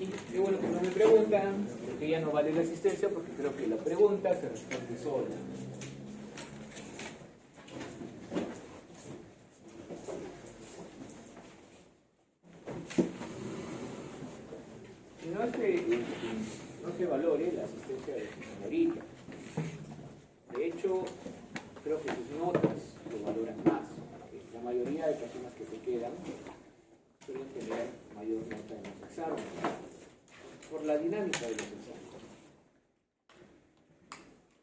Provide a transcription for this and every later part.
Y qué bueno que no me preguntan, porque ya no vale la asistencia, porque creo que la pregunta se responde sola. Y no es que no se valore la asistencia de su señorita. De hecho, creo que sus notas lo valoran más. La mayoría de personas que se quedan suelen tener mayor nota en los exámenes, por la dinámica de los exámenes.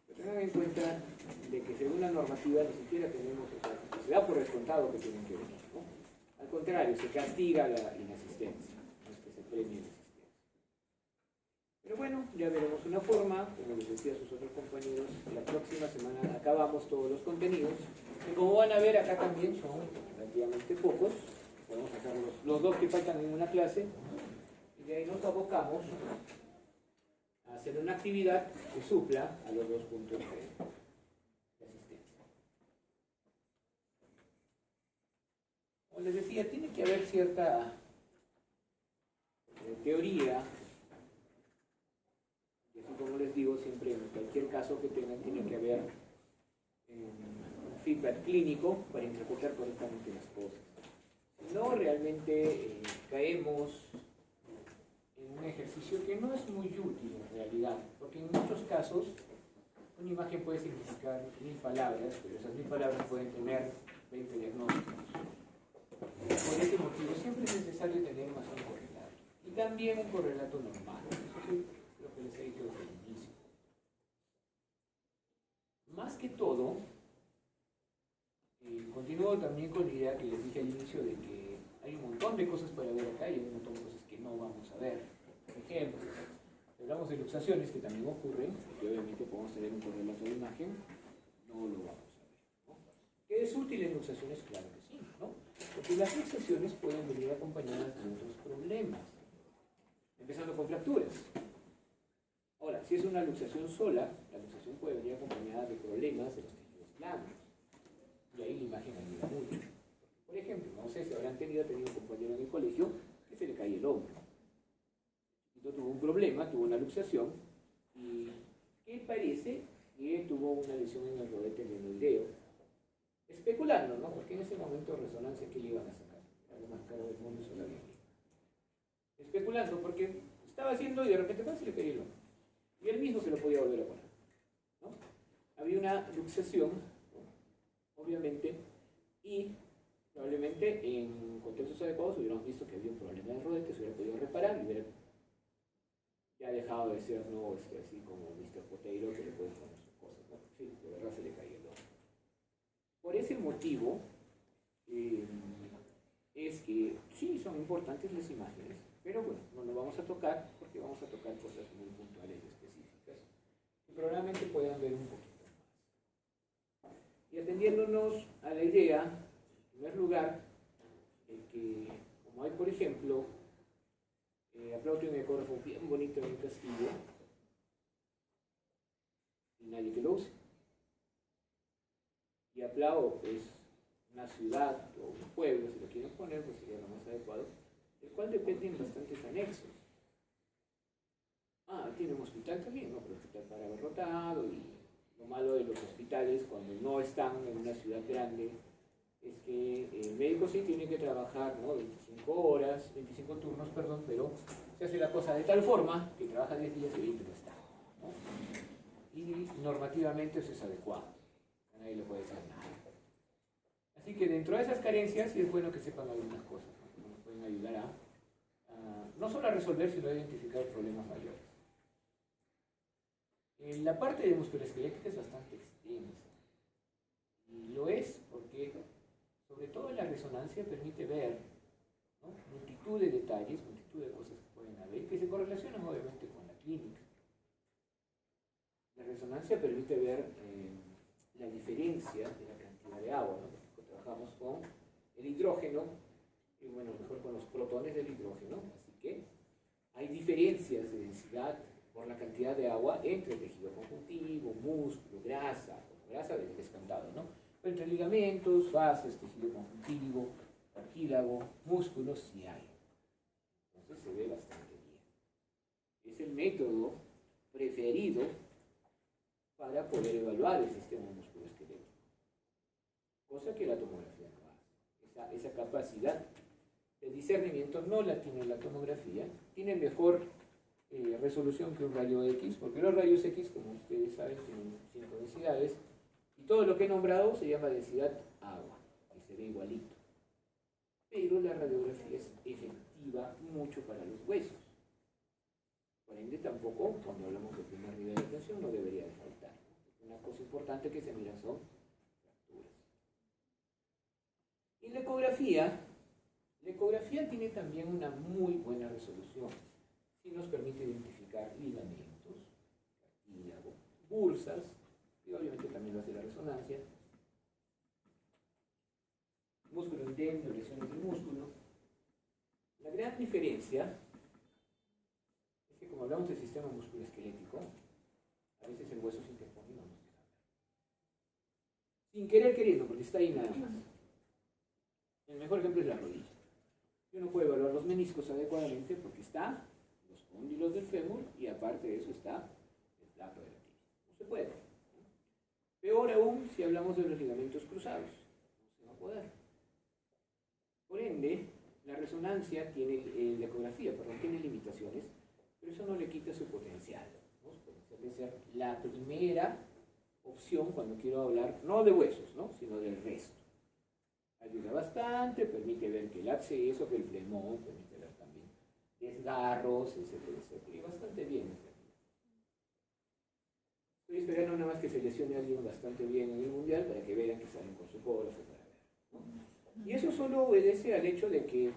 Pero tengan en cuenta de que según la normativa ni siquiera tenemos, o sea, se da por descontado que tienen que venir, ¿no? Al contrario, se castiga la inasistencia, no es que se premie la asistencia. Pero bueno, ya veremos una forma, como les decía a sus otros compañeros, la próxima semana acabamos todos los contenidos, que como van a ver acá también son relativamente pocos, podemos sacar los dos que faltan en una clase, y de ahí nos abocamos a hacer una actividad que supla a los 2 puntos de asistencia. Como les decía, tiene que haber cierta teoría. Y así como les digo, siempre en cualquier caso que tengan tiene que haber un feedback clínico para interpretar correctamente las cosas. Si no, realmente caemos en un ejercicio que no es muy útil en realidad, porque en muchos casos una imagen puede significar 1000 palabras, pero esas 1000 palabras pueden tener 20 diagnósticos. Por ese motivo siempre es necesario tener más un correlato. Y también un correlato normal. Eso sí, lo que les he dicho desde el inicio. Más que todo, continúo también con la idea que les dije al inicio de que hay un montón de cosas para ver acá y hay un montón de cosas que no vamos a ver. Por ejemplo, si hablamos de luxaciones, que también ocurren, y que obviamente podemos tener un correlato de imagen, no lo vamos a ver, ¿no? ¿Qué es útil en luxaciones? Claro que sí, ¿no? Porque las luxaciones pueden venir acompañadas de otros problemas, empezando con fracturas. Ahora, si es una luxación sola, la luxación puede venir acompañada de problemas de los tejidos planos. Y ahí la imagen ayuda mucho. Por ejemplo, no sé si habrán tenido un compañero en el colegio que se le cae el hombro. Entonces tuvo un problema, tuvo una luxación, y que parece que tuvo una lesión en el rodete glenoideo. Especulando, ¿no? Porque en ese momento resonancia, ¿qué le iban a sacar? Era lo más caro del mundo, eso la había. Especulando, porque estaba haciendo y de repente se le caía el hombro. Y él mismo se lo podía volver a poner, ¿no? Había una luxación, ¿no? Obviamente, y probablemente en contextos adecuados hubiéramos visto que había un problema de rodete, se hubiera podido reparar y hubiera ya dejado de ser, ¿no? Así como Mr. Potato, que le puede poner sus cosas, ¿no? Sí, de verdad se le caía el hombro. Por ese motivo, es que sí son importantes las imágenes, pero bueno, no lo vamos a tocar porque vamos a tocar cosas muy puntuales y específicas que probablemente puedan ver un poquito más. Y atendiéndonos a la idea, en primer lugar, que como hay, por ejemplo, aplauso un ecógrafo bien bonito en el castillo y nadie que lo use. Y Aplao es una ciudad o un pueblo, si lo quieren poner, pues sería lo más adecuado, del cual dependen bastantes anexos. Tiene un hospital también, ¿no? Pero el hospital para abarrotado, y lo malo de los hospitales cuando no están en una ciudad grande es que el médico sí tiene que trabajar, ¿no? 25 turnos, perdón, pero se hace la cosa de tal forma que trabaja 10 días y 20 no está, ¿no? Y normativamente eso es adecuado, a nadie le puede decir nada. Así que dentro de esas carencias sí es bueno que sepan algunas cosas, ¿no? Que nos pueden ayudar a no solo a resolver, sino a identificar problemas mayores. La parte de musculoesquelética es bastante extensa. Y lo es porque, sobre todo en la resonancia, permite ver, ¿no? Multitud de detalles, multitud de cosas que pueden haber, que se correlacionan obviamente con la clínica. La resonancia permite ver la diferencia de la cantidad de agua, ¿no? Porque trabajamos con el hidrógeno, y bueno, mejor con los protones del hidrógeno, así que hay diferencias de densidad por la cantidad de agua entre tejido conjuntivo, músculo, grasa del descantado, ¿no? Entre ligamentos, fascias, tejido conjuntivo, cartílago, músculos, sí hay. Entonces se ve bastante bien. es el método preferido para poder evaluar el sistema musculoesquelético, cosa que la tomografía no hace. Esa capacidad de discernimiento no la tiene la tomografía, tiene mejor resolución que un rayo X, porque los rayos X, como ustedes saben, tienen 5 densidades, y todo lo que he nombrado se llama densidad agua, y se ve igualito. Pero la radiografía es efectiva mucho para los huesos. Por ende, tampoco, cuando hablamos de primer nivel de tensión, no debería de faltar. Una cosa importante que se mira son fracturas. Y la ecografía tiene también una muy buena resolución. Sí nos permite identificar ligamentos, cartílago, bursas, y obviamente también lo hace la resonancia, músculo interno, lesiones del músculo. La gran diferencia es que, como hablamos del sistema musculoesquelético, a veces el hueso se interpone y no nos deja ver. Sin querer queriendo, porque está ahí nada más. El mejor ejemplo es la rodilla. Uno puede evaluar los meniscos adecuadamente porque está los cóndilos del fémur y aparte de eso está el plato de la tibia. No se puede. Peor aún si hablamos de los ligamentos cruzados. No se va a poder. Por ende, la resonancia tiene, la ecografía, tiene limitaciones, pero eso no le quita su potencial, ¿no? Su potencial de ser la primera opción cuando quiero hablar, no de huesos, ¿no? Sino del resto. Ayuda bastante, permite ver que el absceso, que el flemón, permite ver también desgarros, etcétera, etcétera. Y bastante bien. Estoy esperando nada más que se lesione a alguien bastante bien en el mundial para que vean que salen con su ecógrafo para ver, ¿no? Y eso solo obedece al hecho de que,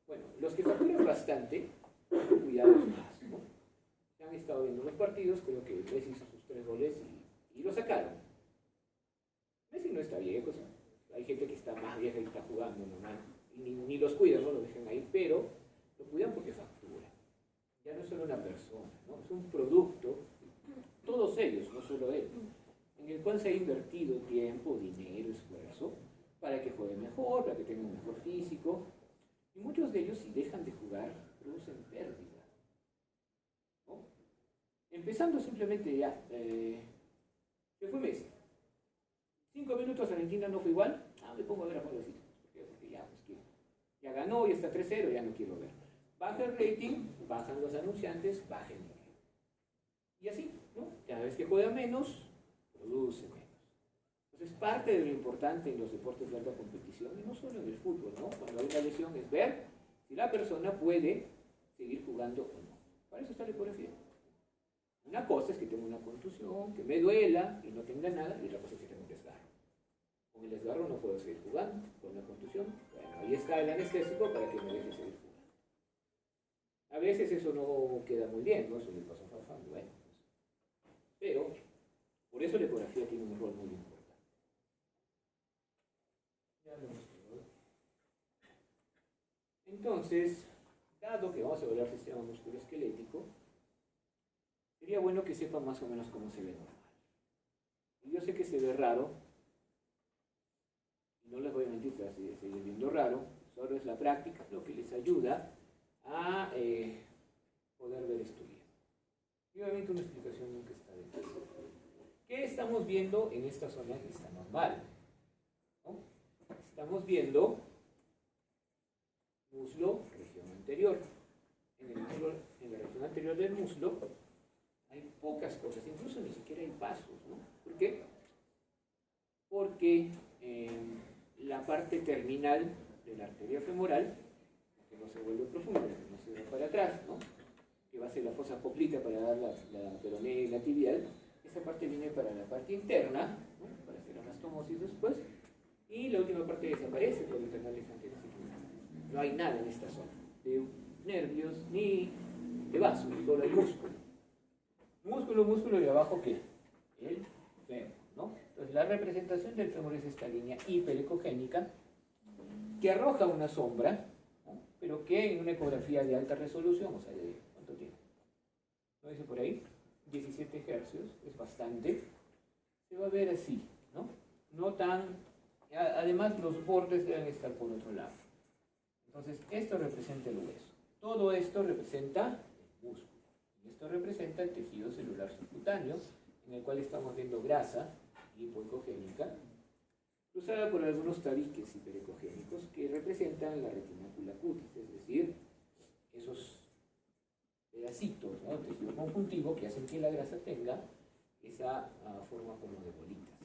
bueno, los que facturan bastante, cuidados más, ¿no? Se han estado viendo los partidos, creo que Messi hizo sus 3 goles y lo sacaron. Messi no está viejo, o sea, hay gente que está más vieja y está jugando, ¿no? Y ni los cuidan, no lo dejan ahí, pero lo cuidan porque factura. Ya no es solo una persona, ¿no? Es un producto, todos ellos, no solo él, en el cual se ha invertido tiempo, dinero, esfuerzo, para que juegue mejor, para que tenga un mejor físico. Y muchos de ellos, si dejan de jugar, producen pérdida, ¿no? Empezando simplemente ya, se fue Messi. 5 minutos Argentina no fue igual, me pongo a ver a Pobrecito, porque ya, pues, ya ganó y está 3-0, ya no quiero ver. Baja el rating, bajan los anunciantes, baja el dinero. Y así, ¿no? Cada vez que juega menos, produce menos. Entonces, parte de lo importante en los deportes de alta competición, y no solo en el fútbol, ¿no? Cuando hay una lesión es ver si la persona puede seguir jugando o no. Para eso está la ecografía. Una cosa es que tenga una contusión, que me duela y no tenga nada, y otra cosa es que tenga un desgarro. Con el desgarro no puedo seguir jugando, con la contusión, bueno, ahí está el anestésico para que me deje seguir jugando. A veces eso no queda muy bien, ¿no? Eso le pasa a Farfán, bueno. Pues. Pero, por eso la ecografía tiene un rol muy importante. Ya lo hemos visto. Entonces, dado que vamos a evaluar el sistema musculoesquelético, sería bueno que sepan más o menos cómo se ve normal. Y yo sé que se ve raro, y no les voy a mentir que va a seguir viendo raro, solo es la práctica lo que les ayuda a poder ver esto bien. Y obviamente una explicación nunca está de más. ¿Qué estamos viendo en esta zona que está normal? ¿No? Estamos viendo muslo, región anterior. En la región anterior del muslo hay pocas cosas, incluso ni siquiera hay pasos, ¿no? ¿Por qué? Porque la parte terminal de la arteria femoral, que no se vuelve profunda, que no se va para atrás, ¿no? Que va a ser la fosa poplita para dar la peronea y la tibial, esa parte viene para la parte interna, ¿no? Para hacer anastomosis después, y la última parte desaparece por internales anteriores. No hay nada en esta zona, de nervios ni de vasos, solo hay músculo. Músculo y abajo, ¿qué? El fémur, ¿no? Entonces la representación del fémur es esta línea hiperecogénica que arroja una sombra, ¿no? Pero que en una ecografía de alta resolución, o sea, de ¿cuánto tiene? ¿No dice por ahí? 17 hercios, es bastante. Se va a ver así, ¿no? No tan... Además, los bordes deben estar por otro lado. Entonces, esto representa el hueso. Todo esto representa el músculo. Y esto representa el tejido celular subcutáneo, en el cual estamos viendo grasa hipoecogénica, cruzada por algunos tabiques hiperecogénicos que representan la retinácula cutis, es decir, esos pedacitos, ¿no?, tejido conjuntivo que hacen que la grasa tenga esa forma como de bolitas.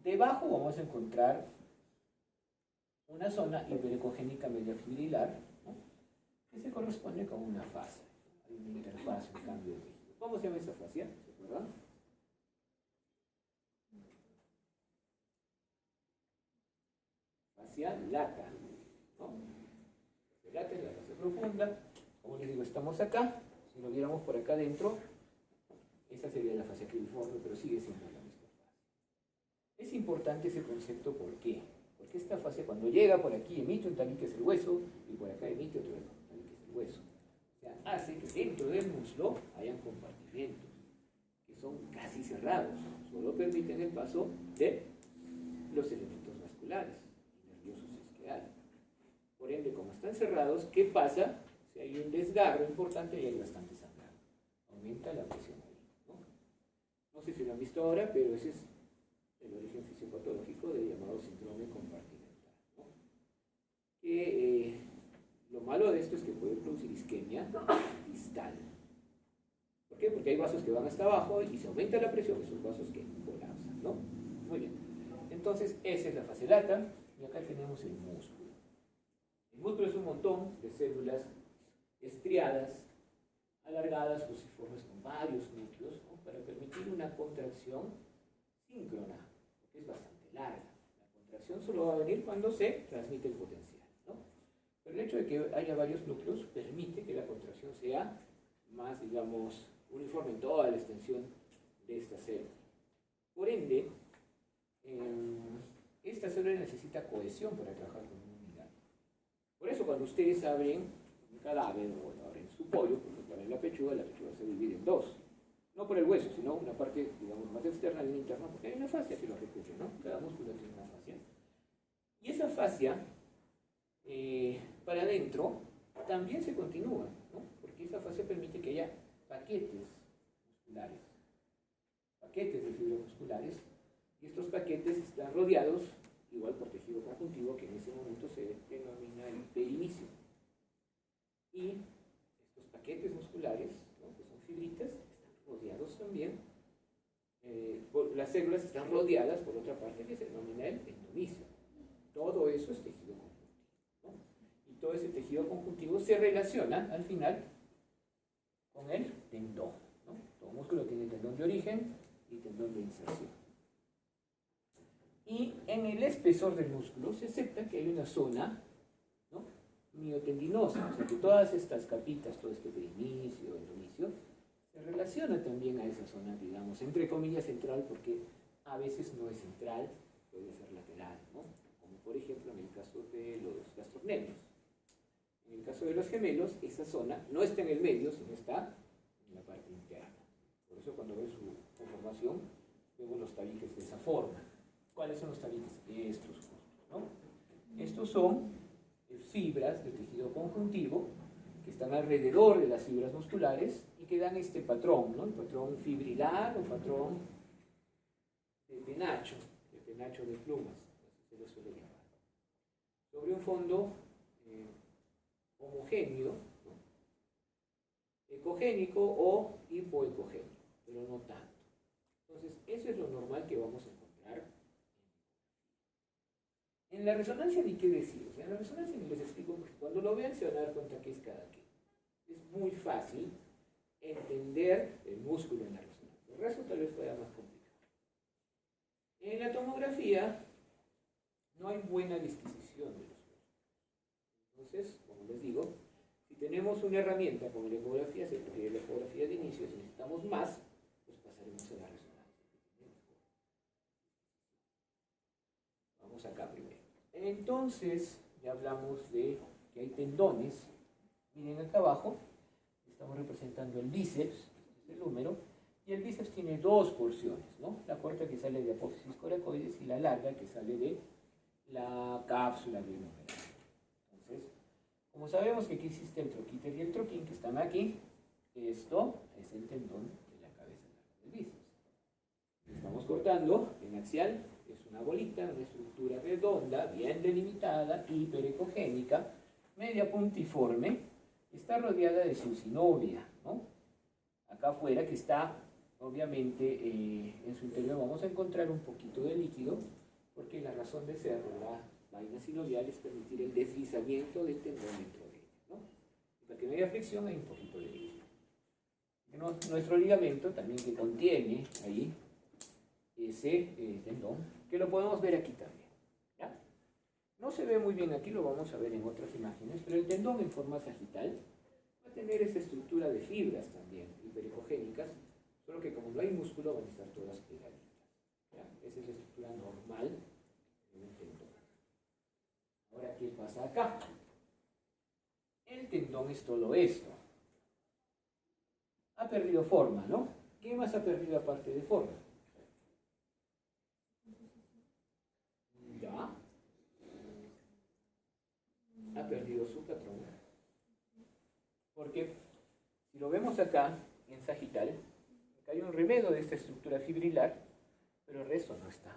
Debajo vamos a encontrar una zona hiperecogénica media fibrilar, ¿no?, que se corresponde con una fascia. Hay una interfaz, un cambio de tejido. ¿Cómo se llama esa fascia? ¿Se acuerdan? Fascia lata, ¿no? Lata es la fascia profunda. Como les digo, estamos acá. Si lo viéramos por acá adentro, esa sería la fascia cribriforme, pero sigue siendo la misma fascia. Es importante ese concepto, ¿por qué? Porque esta fascia, cuando llega por aquí, emite un tabique, que es el hueso, y por acá emite otro tabique, que es el hueso. O sea, hace que dentro del muslo hayan compartimentos que son casi cerrados, solo permiten el paso de los elementos vasculares y nerviosos isquiales. Por ende, como están cerrados, ¿qué pasa? Si hay un desgarro importante y hay bastante sangrado, aumenta la presión ahí, ¿no? No sé si lo han visto ahora, pero ese es el origen fisiopatológico del llamado síndrome compartimental, ¿no? Que lo malo de esto es que puede producir isquemia distal. ¿Por qué? Porque hay vasos que van hasta abajo y se aumenta la presión, esos vasos que colapsan, ¿no? Muy bien. Entonces, esa es la fascia lata y acá tenemos el músculo. El músculo es un montón de células estriadas, alargadas, fusiformes con varios núcleos, ¿no?, para permitir una contracción síncrona, porque es bastante larga. La contracción solo va a venir cuando se transmite el potencial, ¿no? Pero el hecho de que haya varios núcleos permite que la contracción sea más, digamos, uniforme en toda la extensión de esta célula. Por ende, esta célula necesita cohesión para trabajar con una unidad. Por eso cuando ustedes abren un cadáver o abren su pollo, por ejemplo, abren la pechuga se divide en dos. No por el hueso, sino una parte, digamos, más externa y una interna, porque hay una fascia que lo recubre, ¿no? Cada músculo tiene una fascia. Y esa fascia, para adentro, también se continúa, ¿no? Porque esa fascia permite que haya paquetes musculares, paquetes de fibras musculares, y estos paquetes están rodeados igual por tejido conjuntivo, que en ese momento se denomina el perinecio. Y estos paquetes musculares, ¿no?, que son fibritas, están rodeados también, las células están rodeadas por otra parte que se denomina el endomisio. Todo eso es tejido conjuntivo, ¿no? Y todo ese tejido conjuntivo se relaciona al final con el tendón, ¿no? Todo músculo tiene tendón de origen y tendón de inserción. Y en el espesor del músculo se acepta que hay una zona, ¿no?, miotendinosa, o sea que todas estas capitas, todo este perinecio, endomisio, se relaciona también a esa zona, digamos, entre comillas central, porque a veces no es central, puede ser lateral, ¿no? Como por ejemplo en el caso de los gastrocnemios. En el caso de los gemelos, esa zona no está en el medio, sino está en la parte interna. Por eso cuando ven su conformación, vemos los tabiques de esa forma. ¿Cuáles son los tabiques? Estos justos, ¿no? Estos son fibras de tejido conjuntivo que están alrededor de las fibras musculares y que dan este patrón, ¿no? El patrón fibrilar o patrón de penacho de plumas, así se lo suele llamar. Sobre un fondo homogéneo, ¿no?, ecogénico o hipoecogénico, pero no tanto. Entonces, eso es lo normal que vamos a encontrar. En la resonancia, ni qué decir. O sea, en la resonancia ni les explico, porque cuando lo vean se van a dar cuenta que es cada qué. Es muy fácil entender el músculo en la resonancia. El resto tal vez fuera más complicado. En la tomografía no hay buena disquisición de los músculos. Entonces, como les digo, si tenemos una herramienta como la ecografía, se refiere a la ecografía de inicio, si necesitamos más, pues pasaremos a la resonancia. Vamos acá primero. Entonces, ya hablamos de que hay tendones. Miren acá abajo, estamos representando el bíceps, este es el húmero, y el bíceps tiene dos porciones, ¿no? La corta que sale de apófisis coracoides y la larga que sale de la cápsula glenohumeral. Entonces, Como sabemos que aquí existe el troquíter y el troquín que están aquí, esto es el tendón de la cabeza del bíceps. Estamos cortando en axial, es una bolita, una estructura redonda, bien delimitada, hiperecogénica, media puntiforme, está rodeada de su sinovia, ¿no? Acá afuera que está, obviamente, en su interior vamos a encontrar un poquito de líquido, porque la razón de ser de la vaina sinovial es permitir el deslizamiento del tendón dentro de ella, ¿no? Para que no haya fricción hay un poquito de líquido. Nuestro ligamento también que contiene ahí ese tendón, que lo podemos ver aquí también, ¿ya? No se ve muy bien aquí, lo vamos a ver en otras imágenes, pero el tendón en forma sagital va a tener esa estructura de fibras también, hiperecogénicas, solo que como no hay músculo van a estar todas pegaditas, ¿ya? Esa es la estructura normal de un tendón. Ahora, ¿qué pasa acá? El tendón es todo esto. Ha perdido forma, ¿no? ¿Qué más ha perdido aparte de forma? Ya. Ha perdido su patrón. Porque si lo vemos acá, en sagital, acá hay un remedo de esta estructura fibrilar, pero el resto no está.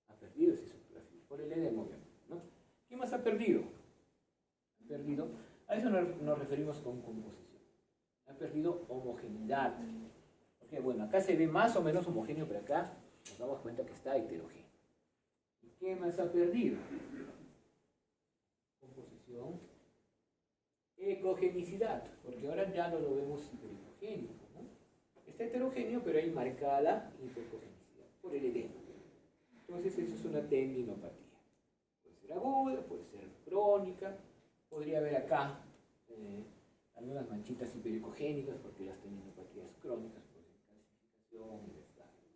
Ha perdido esa estructura fibrilar, por el edema, ¿no? ¿Qué más ha perdido? Ha perdido, a eso nos referimos con composición. Ha perdido homogeneidad. Porque bueno, acá se ve más o menos homogéneo, pero acá nos damos cuenta que está heterogéneo. ¿Y qué más ha perdido? Composición. Ecogenicidad, porque ahora ya no lo vemos hipericogénico, ¿no? Está heterogéneo, pero hay marcada hipercogenicidad por el edema. Entonces eso es una tendinopatía. Puede ser aguda, puede ser crónica, podría haber acá algunas manchitas hiperecogénicas, porque las tendinopatías crónicas pueden calcificación,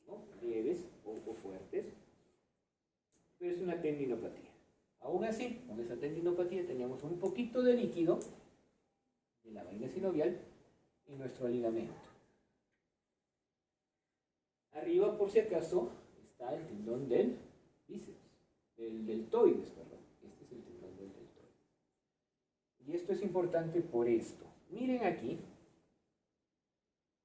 ¿no? Leves o fuertes, pero es una tendinopatía. Aún así, con esa tendinopatía teníamos un poquito de líquido de la vaina sinovial y nuestro ligamento. Arriba, por si acaso, está el tendón del bíceps, del deltoides, perdón. Este es el tendón del deltoides. Y esto es importante por esto. Miren aquí,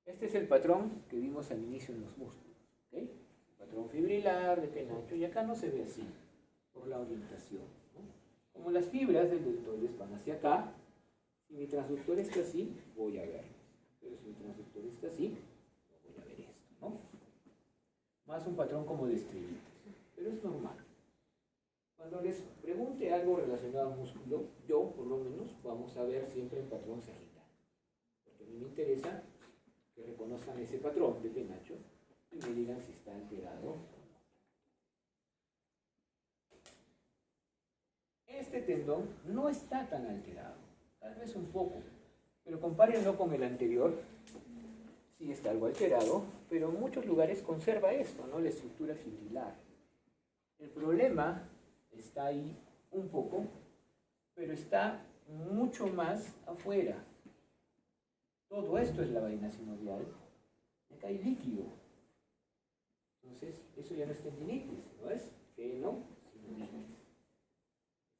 este es el patrón que vimos al inicio en los músculos, ¿okay? Patrón fibrilar de penacho, y acá no se ve así, por la orientación, ¿no? Como las fibras del deltoides van hacia acá, si mi transductor está así, voy a verlo, pero si mi transductor está así, no voy a ver esto, ¿no? Más un patrón como de estrellitas, pero es normal. Cuando les pregunte algo relacionado al músculo, yo, por lo menos, vamos a ver siempre el patrón sagital. Porque a mí me interesa que reconozcan ese patrón de penacho y me digan si está alterado o no. Este tendón no está tan alterado, tal vez un poco, pero compárenlo con el anterior. Sí está algo alterado, pero en muchos lugares conserva esto, ¿no? La estructura fibrilar. El problema está ahí un poco, pero está mucho más afuera. Todo esto es la vaina sinovial. Acá hay líquido. Entonces, eso ya no es tendinitis, ¿no es? Fenosinovitis.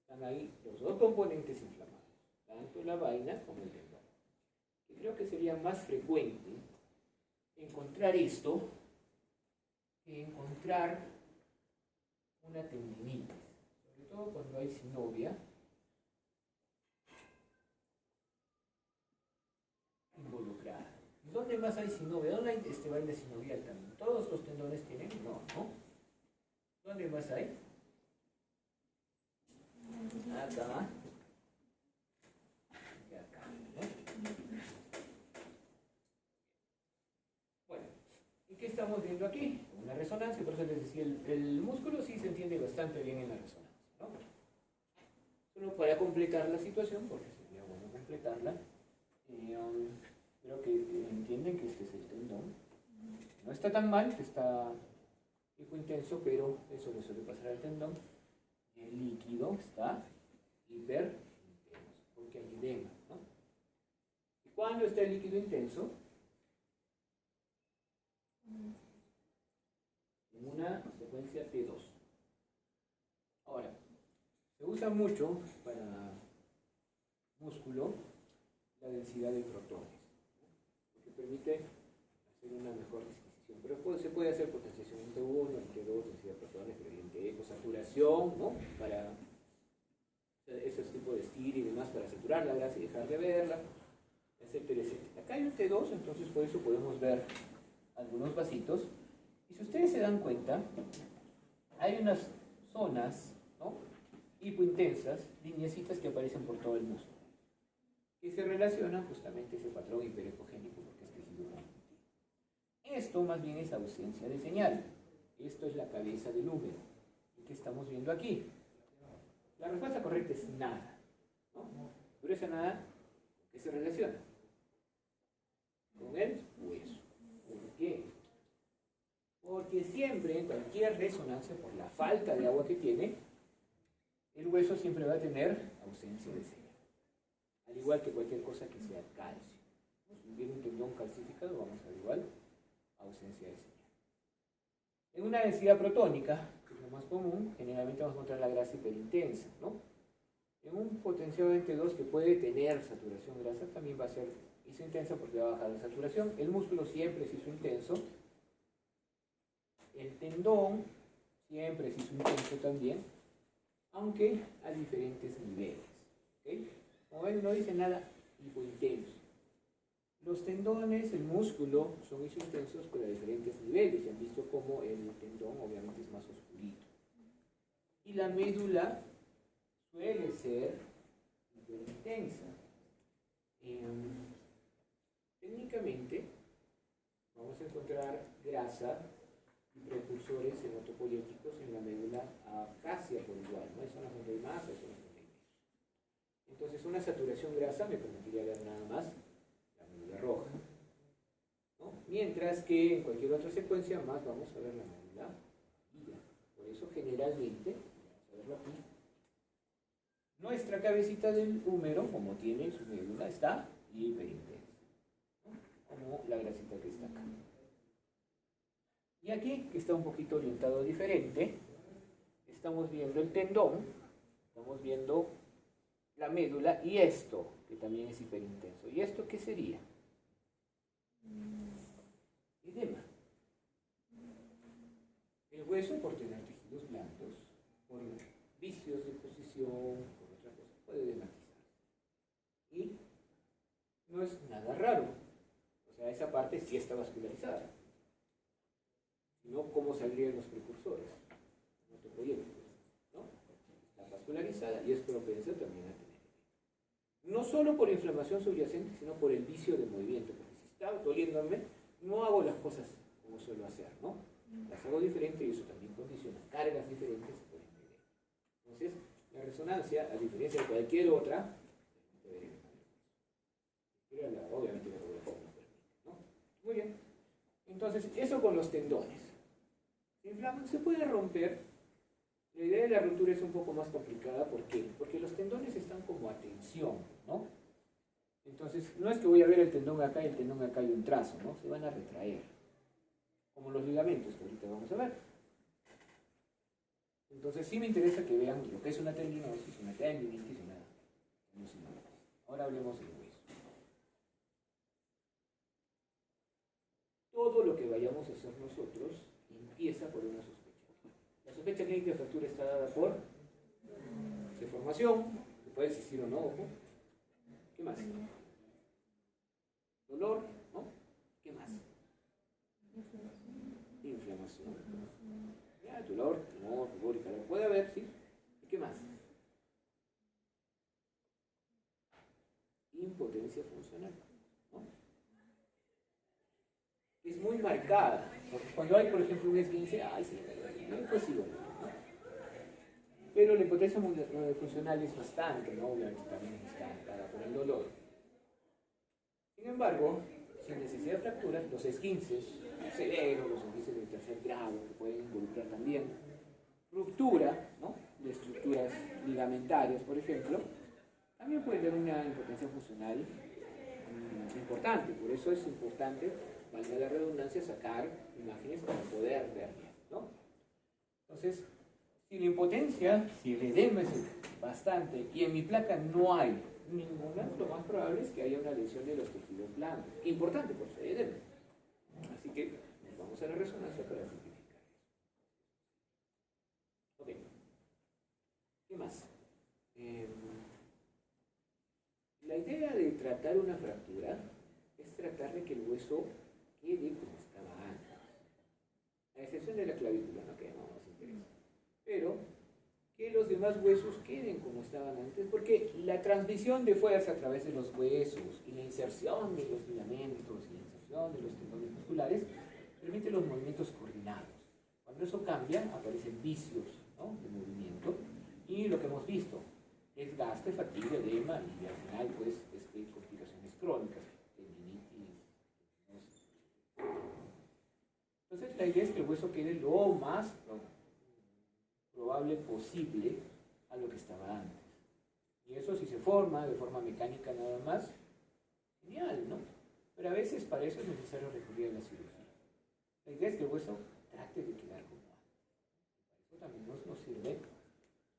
Están ahí los dos componentes inflamados, tanto la vaina como el tendón. Y creo que sería más frecuente encontrar esto que encontrar una tendinitis, sobre todo cuando hay sinovia involucrada. ¿Dónde más hay sinovia? ¿Dónde hay vaina sinovial también? ¿Todos los tendones tienen? No, ¿no? ¿Dónde más hay? Acá. Y acá, ¿no? Bueno, ¿y qué estamos viendo aquí? Una resonancia, por eso les decía, el músculo sí se entiende bastante bien en la resonancia, ¿no? Solo para completar la situación, porque sería bueno completarla, creo que entienden que este es el tendón. No está tan mal, está hipointenso, pero eso le suele pasar al tendón. El líquido está hiperintenso, porque hay edema, ¿no? ¿Y cuándo está el líquido intenso? En una secuencia T2. Ahora, se usa mucho para músculo la densidad de protones, ¿no? Lo que permite hacer una mejor disquisición. Pero se puede hacer potenciación en T1, en T2, densidad de protones, gradiente eco, saturación, ¿no? Para esos tipos de estilo y demás, para saturar la grasa y dejar de verla, etcétera, etcétera. Acá hay un T2, entonces por eso podemos ver algunos vasitos. Y si ustedes se dan cuenta, hay unas zonas, ¿no?, hipointensas, lineecitas que aparecen por todo el músculo, que se relacionan justamente a ese patrón hiperecogénico porque es tejido conjuntivo. Esto más bien es ausencia de señal. Esto es la cabeza del húmero. ¿Y qué estamos viendo aquí? La respuesta correcta es nada, ¿no? Pero esa nada, ¿con qué se relaciona? Con el hueso. ¿Por qué? Porque siempre, en cualquier resonancia, por la falta de agua que tiene, el hueso siempre va a tener ausencia de señal. Al igual que cualquier cosa que sea calcio. Si viene un tendón calcificado, vamos a ver igual ausencia de señal. En una densidad protónica, que es lo más común, generalmente vamos a encontrar la grasa hiperintensa, ¿no? En un potenciado de T2 que puede tener saturación grasa, también va a ser intensa porque va a bajar la saturación. El músculo siempre se hizo intenso. El tendón siempre se hizo intenso también, aunque a diferentes niveles. ¿Okay? Como ven, no dice nada hipointenso. Los tendones, el músculo, son isointensos, pero a diferentes niveles. Ya han visto cómo el tendón obviamente es más oscurito. Y la médula suele ser hiperintensa. Técnicamente, vamos a encontrar grasa y precursores hematopoyéticos en la médula casi por igual, ¿no? Hay zonas donde hay más, hay zonas donde hay menos. Entonces, una saturación grasa me permitiría ver nada más la médula roja, ¿no? Mientras que en cualquier otra secuencia más vamos a ver la médula guía. Por eso, generalmente, vamos a verlo aquí, nuestra cabecita del húmero, como tiene su médula, está hiperintensa, ¿no? Como la grasita que está acá. Y aquí, que está un poquito orientado diferente, estamos viendo el tendón, estamos viendo la médula y esto, que también es hiperintenso. ¿Y esto qué sería? Edema. El hueso, por tener tejidos blandos, por vicios de posición, por otra cosa, puede edematizar. Y no es nada raro. O sea, esa parte sí está vascularizada. No cómo saldrían los precursores hematopoyéticos, ¿no? Está vascularizada y es propensa también a tener. No solo por inflamación subyacente, sino por el vicio de movimiento. Porque si está doliéndome, no hago las cosas como suelo hacer, ¿no? Las hago diferente y eso también condiciona. Cargas diferentes se pueden tener. Entonces, la resonancia, a diferencia de cualquier otra, obviamente la radiografía no permite, ¿no? Muy bien. Entonces, eso con los tendones. Se puede romper. La idea de la ruptura es un poco más complicada. ¿Por qué? Porque los tendones están como a tensión, ¿no? Entonces, no es que voy a ver el tendón acá y el tendón acá hay un trazo, ¿no? Se van a retraer. Como los ligamentos que ahorita vamos a ver. Entonces, sí me interesa que vean lo que es una tendinosis, una tendinitis, una tendinosis. Ahora hablemos del hueso. Todo lo que vayamos a hacer nosotros empieza por una sospecha. La sospecha clínica de fractura está dada por deformación, que puede existir o no, ojo. ¿Qué más? Dolor, ¿no? ¿Qué más? Inflamación. Ya, dolor, tumor, rubor y calor. Puede haber, ¿sí? ¿Y qué más? Impotencia funcional, ¿no? Es muy marcada. Porque cuando hay, por ejemplo, un esguince, ay, sí, no es posible, ¿no? Pero la impotencia funcional es bastante, ¿no? Obviamente también está marcada por el dolor. Sin embargo, sin necesidad de fracturas, los esguinces severos, los esguinces de tercer grado, que pueden involucrar también ruptura, ¿no?, de estructuras ligamentarias, por ejemplo, también pueden tener una impotencia funcional importante. Por eso es importante, valga la redundancia, sacar imágenes para poder ver bien, ¿no? Entonces, si la impotencia, si el edema es bastante y en mi placa no hay ninguna, lo más probable es que haya una lesión de los tejidos blandos. Importante por su edema. Así que nos vamos a la resonancia para simplificar. Ok. ¿Qué más? La idea de tratar una fractura es tratar de que el hueso quede como estaba antes. A excepción de la clavícula, ¿no? Que no nos interesa. Pero que los demás huesos queden como estaban antes, porque la transmisión de fuerza a través de los huesos y la inserción de los ligamentos y la inserción de los tendones musculares permite los movimientos coordinados. Cuando eso cambia, aparecen vicios, ¿no?, de movimiento, y lo que hemos visto, desgaste, fatiga, edema y al final pues complicaciones crónicas, tendinitis. Entonces la idea es que el hueso quede lo más probable posible a lo que estaba antes. Y eso si se forma de forma mecánica nada más, genial, ¿no? Pero a veces para eso es necesario recurrir a la cirugía. La idea es que el hueso trate de quedar como antes. Para eso también nos sirve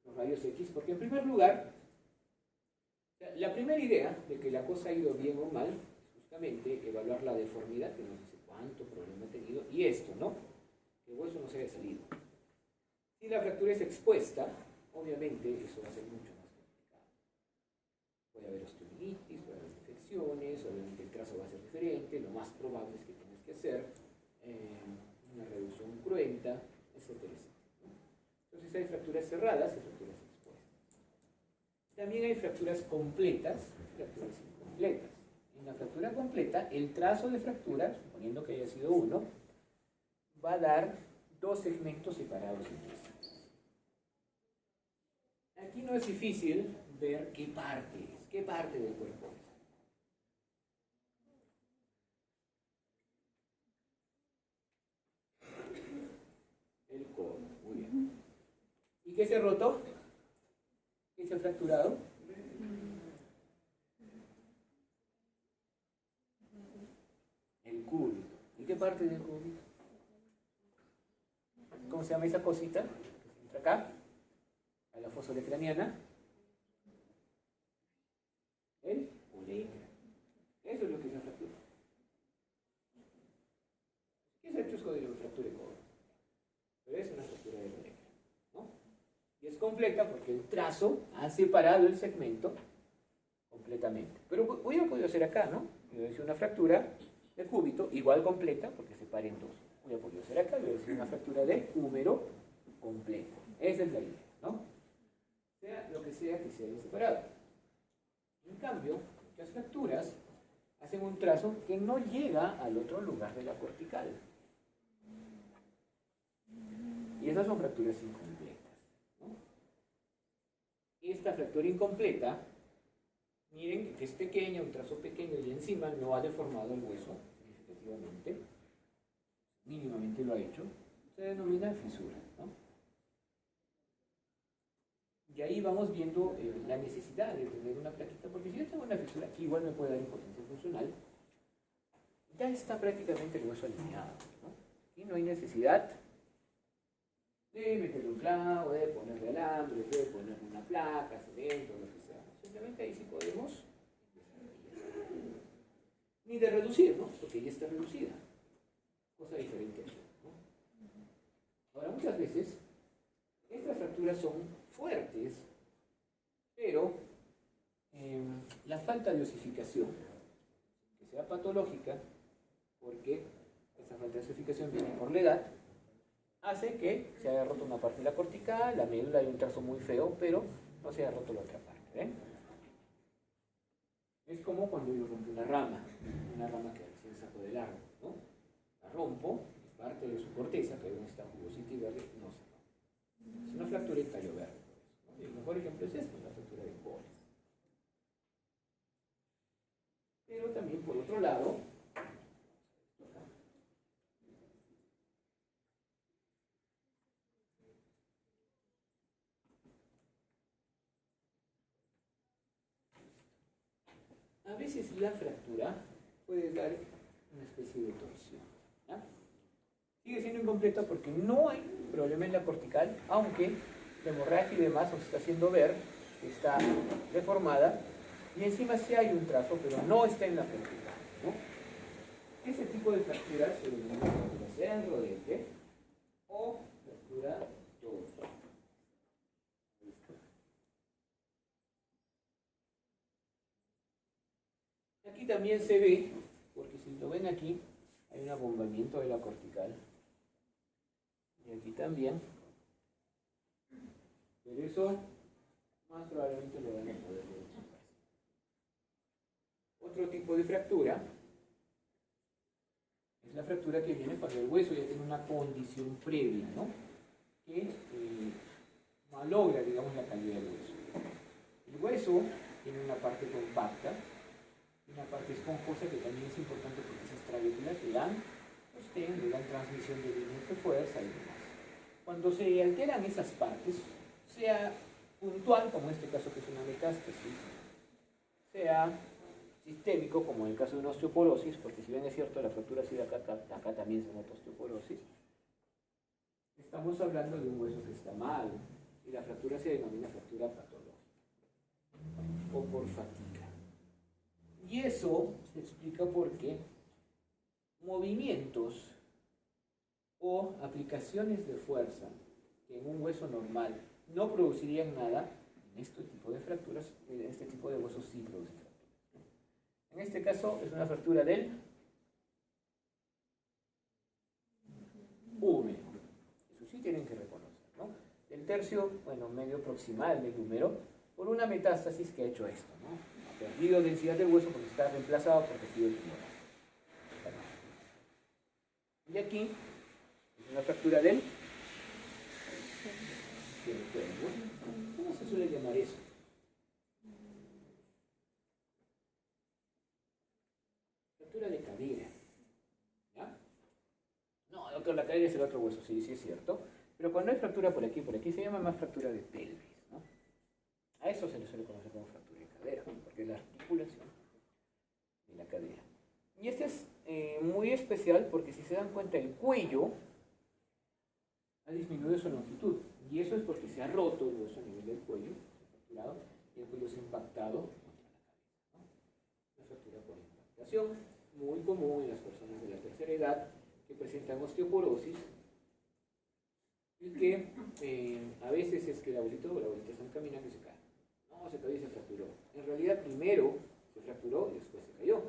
los rayos X, porque en primer lugar, la primera idea de que la cosa ha ido bien o mal es justamente evaluar la deformidad, que nos dice cuánto problema ha tenido, y esto, ¿no? Que el hueso no se haya salido. Si la fractura es expuesta, obviamente eso va a ser mucho más complicado. Puede haber osteomielitis, puede haber infecciones, obviamente el trazo va a ser diferente, lo más probable es que tengas que hacer una reducción cruenta, etcétera, etcétera, ¿no? Entonces hay fracturas cerradas y fracturas expuestas. También hay fracturas completas y fracturas incompletas. En la fractura completa, el trazo de fractura, suponiendo que haya sido uno, va a dar dos segmentos separados entre sí. Aquí no es difícil ver qué parte es, qué parte del cuerpo es. El codo, muy bien. ¿Y qué se ha roto? ¿Qué se ha fracturado? El cúbito. ¿Y qué parte del cúbito? ¿Cómo se llama esa cosita? Que se entra acá, a la fosa craneana. El uretra. Eso es lo que se fractura. ¿Qué es el chusco de la fractura de codo? Pero es una fractura de uretra, ¿no? Y es completa porque el trazo ha separado el segmento completamente. Pero hubiera podido ser acá, ¿no? Hubiera sido una fractura de cúbito, igual completa, porque se separa en dos. Hubiera podido ser acá, hubiera sido una fractura de húmero completa. Esa es la idea, ¿no? Sea lo que sea que se haya separado. En cambio, las fracturas hacen un trazo que no llega al otro lugar de la cortical. Y esas son fracturas incompletas, ¿no? Esta fractura incompleta, miren que es pequeña, un trazo pequeño y encima no ha deformado el hueso significativamente, mínimamente lo ha hecho, se denomina fisura, ¿no? Y ahí vamos viendo la necesidad de tener una plaquita, porque si yo tengo una fisura, aquí igual me puede dar impotencia funcional, ya está prácticamente el hueso alineado, ¿no? Y no hay necesidad de meterle un clavo, de ponerle alambre, de ponerle una placa, cemento, lo que sea. Simplemente ahí sí podemos, ni de reducir, ¿no? Porque ya está reducida. Cosa diferente, ¿no? Ahora, muchas veces, estas fracturas son fuertes, pero la falta de osificación, que sea patológica, porque esa falta de osificación viene por la edad, hace que se haya roto una parte de la cortical, la médula, hay un trazo muy feo, pero no se haya roto la otra parte, ¿eh? Es como cuando yo rompo una rama que recién saco del árbol, ¿no? La rompo, parte de su corteza, que aún está jugosita y verde, no se rompe. Es una fractura de tallo verde, ¿no? Y el mejor ejemplo es esto, la fractura de cobre. Pero también, por otro lado, a veces la fractura puede dar una especie de torsión, ¿ya? Sigue siendo incompleta porque no hay problema en la cortical, aunque la hemorragia y demás nos está haciendo ver que está deformada Y encima sí hay un trazo, pero no está en la vertical, ¿no? Ese tipo de fracturas se denomina fractura sea en rodete o fractura torso. Aquí también se ve, porque si lo ven aquí, hay un abombamiento de la cortical. Y aquí también. Pero eso más probablemente lo van a poder ver. Otro tipo de fractura es la fractura que viene cuando el hueso ya tiene una condición previa, ¿no? Que malogra, digamos, la calidad del hueso. El hueso tiene una parte compacta y una parte esponjosa que también es importante porque esas trabéculas le dan sostén, le dan transmisión de líneas de fuerza y demás. Cuando se alteran esas partes, sea puntual, como en este caso que es una metástasis, sea sistémico, como en el caso de una osteoporosis, porque si bien es cierto la fractura así de acá también se nota osteoporosis, estamos hablando de un hueso que está mal, y la fractura se denomina fractura patológica, o por fatiga. Y eso se explica porque movimientos o aplicaciones de fuerza que en un hueso normal no producirían nada, en este tipo de fracturas, en este tipo de huesos sí producen fracturas. En este caso es una fractura del húmero. Eso sí tienen que reconocer, ¿no? Del tercio, bueno, medio proximal del húmero, por una metástasis que ha hecho esto, ¿no? Ha perdido densidad del hueso porque está reemplazado por tejido tumoral. Y aquí es una fractura del cuerpo. ¿Cómo se suele llamar eso? Fractura de cadera. ¿Ya? No, doctor, la cadera es el otro hueso, sí, sí es cierto. Pero cuando hay fractura por aquí, se llama más fractura de pelvis, ¿no? A eso se le suele conocer como fractura de cadera, porque es la articulación de la cadera. Y este es muy especial porque si se dan cuenta el cuello ha disminuido su longitud. Y eso es porque se ha roto el hueso a nivel del cuello, se ha fracturado, y el cuello se ha impactado contra la cabeza, ¿no? La fractura por impactación, muy común en las personas de la tercera edad que presentan osteoporosis y que a veces es que el abuelito o la abuelita están caminando y se caen. No, se cayó y se fracturó. En realidad primero se fracturó y después se cayó.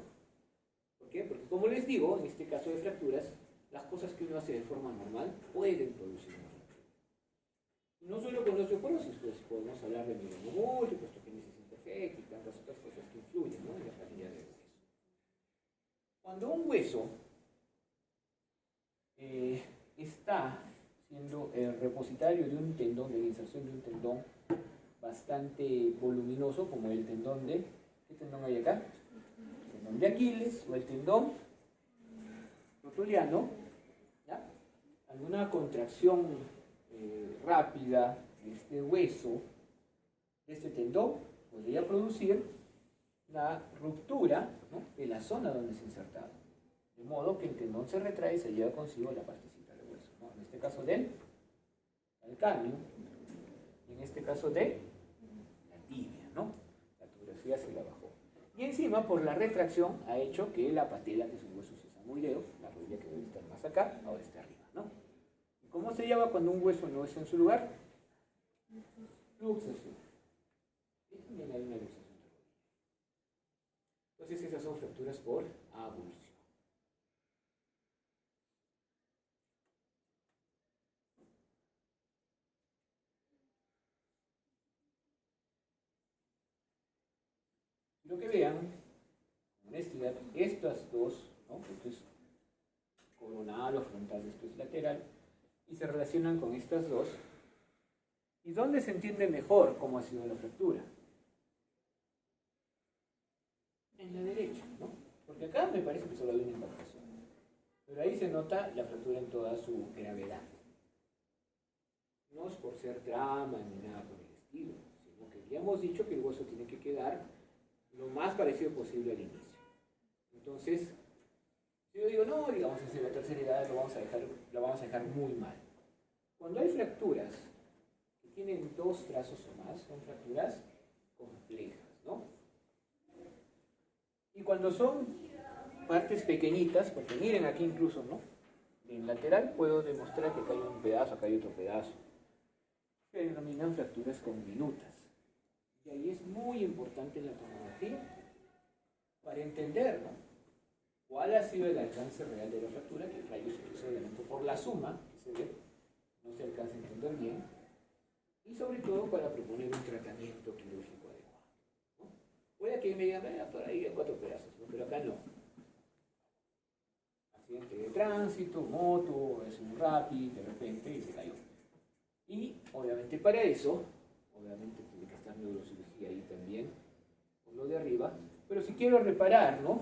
¿Por qué? Porque como les digo, en este caso de fracturas, las cosas que uno hace de forma normal pueden producir una fractura. Y no solo con osteoporosis, pues podemos hablar de mieloma múltiple, osteogénesis imperfecta y tantas otras cosas que influyen, ¿no?, en la calidad del hueso. Cuando un hueso está siendo el repositorio de un tendón, de la inserción de un tendón bastante voluminoso, como el tendón de, ¿qué tendón hay acá? El tendón de Aquiles o el tendón rotuliano, ¿ya? Alguna contracción rápida de este hueso, de este tendón, podría producir la ruptura, ¿no?, de la zona donde se ha insertado. De modo que el tendón se retrae y se lleva consigo la partecita del hueso, ¿no? En este caso del calcáneo, y en este caso de la tibia, ¿no? La tubografía se la bajó. Y encima, por la retracción, ha hecho que la patela, que es un hueso sesamoideo, la rodilla que debe estar más acá, ahora está arriba, ¿no? ¿Y cómo se llama cuando un hueso no está en su lugar? Luxación. Y también hay una luxación de rodilla. Entonces esas son fracturas por avulsión. Lo que vean, con honestidad, estas dos, ¿no?, esto es coronal o frontal, esto es lateral, y se relacionan con estas dos. ¿Y dónde se entiende mejor cómo ha sido la fractura? En la derecha, ¿no? Porque acá me parece que solo hay una impactación. Pero ahí se nota la fractura en toda su gravedad. No es por ser trama ni nada por el estilo, sino que ya hemos dicho que el hueso tiene que quedar lo más parecido posible al inicio. Entonces, si yo digo, no, digamos, en la tercera edad lo vamos a dejar muy mal. Cuando hay fracturas que tienen dos trazos o más, son fracturas complejas, ¿no? cuando son partes pequeñitas, porque miren aquí incluso, ¿no? En lateral puedo demostrar que acá hay un pedazo, acá hay otro pedazo. Se denominan fracturas conminutas. Y ahí es muy importante la tomografía para entender, ¿no?, cuál ha sido el alcance real de la fractura, que el rayo X obviamente por la suma que se ve no se alcanza a entender bien, y sobre todo para proponer un tratamiento quirúrgico adecuado, ¿no? Puede que me digan, por ahí hay 4 pedazos, ¿no?, pero acá no. Accidente de tránsito, moto, es un Rappi, de repente, y se cayó. Y obviamente para eso, obviamente tiene que estar neurocirugía ahí también, por lo de arriba, pero si quiero reparar, ¿no?,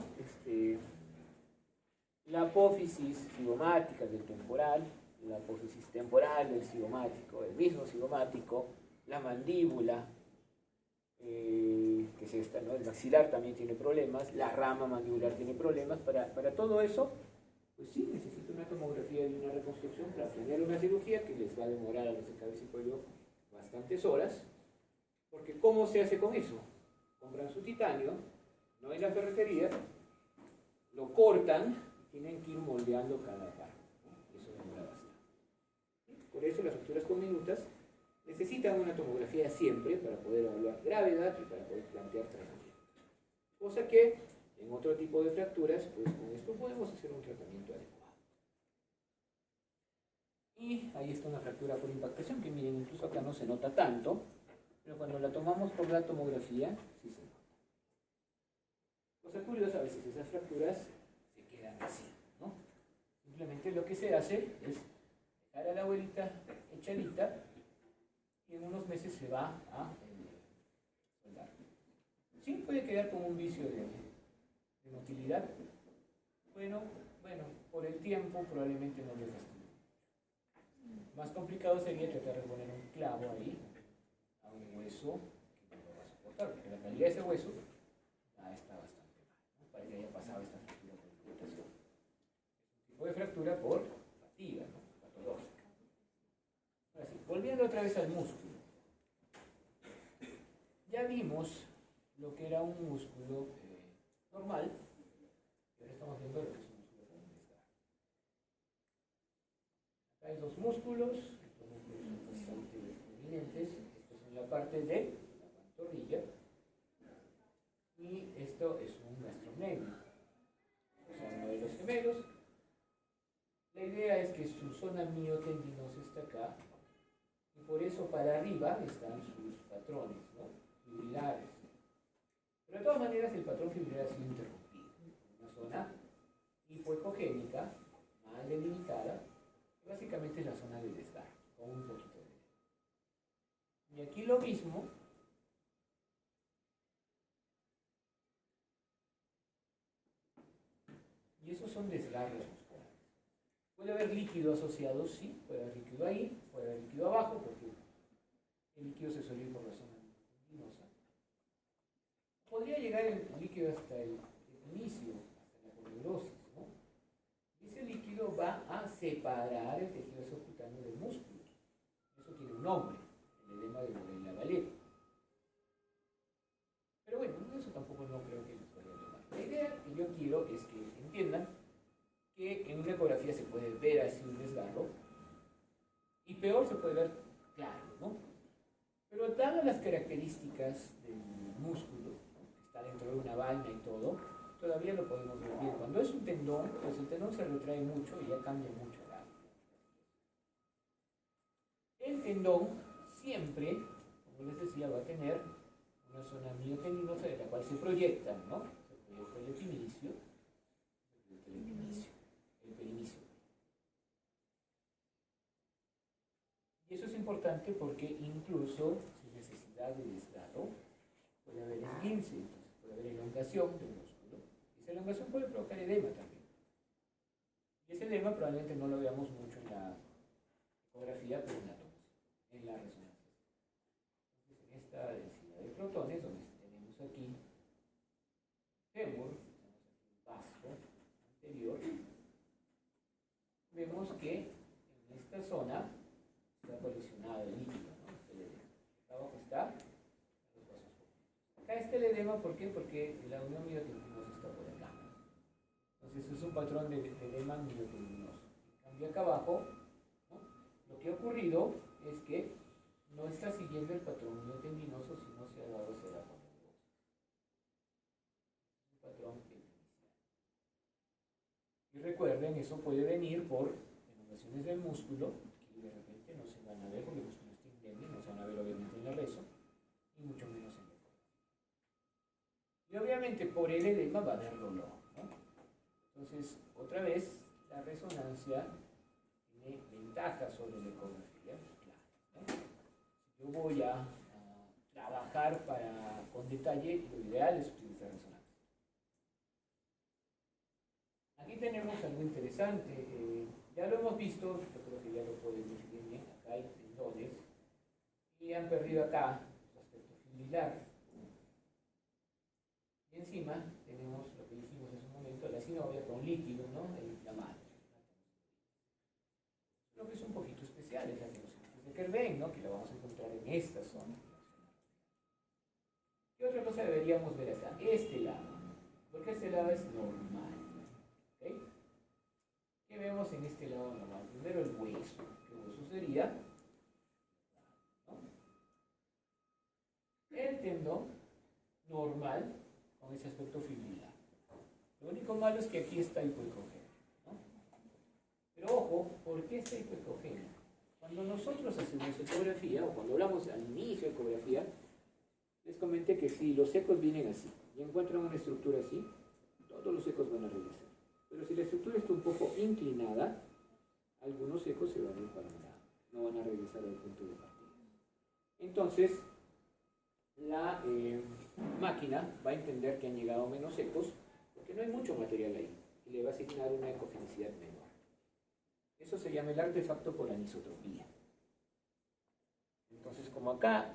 la apófisis cigomática del temporal, la apófisis temporal del cigomático, el mismo cigomático, la mandíbula, que es esta, ¿no?, el maxilar también tiene problemas, la rama mandibular tiene problemas. Para todo eso, pues sí, necesito una tomografía y una reconstrucción para planear una cirugía que les va a demorar a los de cabeza y cuello bastantes horas, porque ¿cómo se hace con eso? Compran su titanio, no en la ferretería, lo cortan, tienen que ir moldeando cada parte, ¿no? Eso demora bastante. Por eso las fracturas conminutas necesitan una tomografía siempre para poder evaluar gravedad y para poder plantear tratamiento. Cosa que en otro tipo de fracturas, pues con esto podemos hacer un tratamiento adecuado. Y ahí está una fractura por impactación, que miren, incluso acá no se nota tanto, pero cuando la tomamos por la tomografía, sí se nota. Cosa curiosa, a veces esas fracturas se quedan así, ¿no? Simplemente lo que se hace es dejar a la abuelita echadita y en unos meses se va a soldar. Sí, puede quedar como un vicio de motilidad. Bueno, por el tiempo probablemente no le fastidie. Más complicado sería tratar de poner un clavo ahí a un hueso que no lo va a soportar, porque la calidad de ese hueso ya está bastante mal, ¿no?, para que haya pasado esta fractura por impactación. Es un tipo de fractura por fatiga, ¿no?, patológica. Ahora sí, volviendo otra vez al músculo. Ya vimos lo que era un músculo normal, y ahora estamos viendo lo que es un músculo con un desgarro. Acá hay dos músculos, estos músculos son bastante prominentes. Esto es en la parte de la pantorrilla, y esto es un gastrocnemio, o sea, uno de los gemelos. La idea es que su zona miotendinosa está acá, y por eso para arriba están sus patrones, ¿no?, fibrilares. Pero de todas maneras el patrón fibrilar ha sido interrumpido. Una zona hipoecogénica, mal delimitada, que básicamente es la zona de desgarro, con un poquito de... Y aquí lo mismo. Y esos son desgarros musculares. Puede haber líquido asociado, sí, puede haber líquido ahí, puede haber líquido abajo, porque el líquido se suele ir por la zona tendinosa. Podría llegar el líquido hasta el inicio, hasta la aponeurosis, ¿no? Y ese líquido va a separar el tejido subcutáneo del músculo. Eso tiene un nombre, el edema de Borella-Vallet. Pero bueno, eso tampoco no creo que les vaya a tomar. La idea que yo quiero es que entiendan que en una ecografía se puede ver así un desgarro, y peor se puede ver claro, ¿no? Pero dadas las características del músculo, ¿no?, que está dentro de una vaina y todo, todavía lo podemos ver bien. Cuando es un tendón, pues el tendón se retrae mucho y ya cambia mucho la... El tendón siempre, como les decía, va a tener una zona miotendinosa de la cual se proyectan, ¿no? Se proyecta el epimicio, el perimicio. Y eso es importante porque incluso sin necesidad de desgarro puede haber esguince, entonces puede haber elongación del músculo. Y esa elongación puede provocar edema también. Y ese edema probablemente no lo veamos mucho en la ecografía, pero en la resonancia. Entonces, en esta densidad de protones, donde tenemos aquí fémur, tenemos aquí vasto anterior, vemos que en esta zona está colisionado el líquido, ¿no? Acá abajo está los vasos. Acá está el edema, ¿por qué? Porque la unión miotendinosa está por acá. Entonces es un patrón de edema miotendinoso. En cambio acá abajo, ¿no? Lo que ha ocurrido es que no está siguiendo el patrón miotendinoso, sino se ha dado ceratoneurosis. Un patrón inicial. Y recuerden, eso puede venir por inundaciones del músculo, que de repente no se van a ver porque el músculo está indemne, no se van a ver obviamente en el rezo, y mucho menos en el corazón. Y obviamente por el edema va a haber dolor, ¿no? Entonces, otra vez, la resonancia tiene ventajas sobre la ecografía, claro, ¿no? Si yo voy a trabajar con detalle, lo ideal es utilizar resonancia. Aquí tenemos algo interesante, ya lo hemos visto, yo creo que ya lo pueden ver bien, acá hay tendones, y han perdido acá su aspecto fibrilar. Y encima tenemos lo que hicimos en su momento, la sinovia con líquido, ¿no? El inflamado. Lo que es un poquito especial es la tenositis de Kerben, ¿no? Que lo vamos a encontrar en esta zona. ¿Qué otra cosa deberíamos ver acá? Este lado, porque este lado es normal. ¿Okay? ¿Qué vemos en este lado normal? Primero el hueso. ¿Qué hueso sería? ¿No? El tendón normal con ese aspecto fibrilar. Lo único malo es que aquí está hipoecogéneo, ¿no? Pero ojo, ¿por qué está hipoecogéneo? Cuando nosotros hacemos ecografía, o cuando hablamos al inicio de ecografía, les comenté que si los ecos vienen así y encuentran una estructura así, todos los ecos van a regresar. Pero si la estructura está un poco inclinada, algunos ecos se van a ir para un lado, no van a regresar al punto de partida. Entonces, la máquina va a entender que han llegado menos ecos porque no hay mucho material ahí y le va a asignar una ecogenicidad menor. Eso se llama el artefacto por anisotropía. Entonces, como acá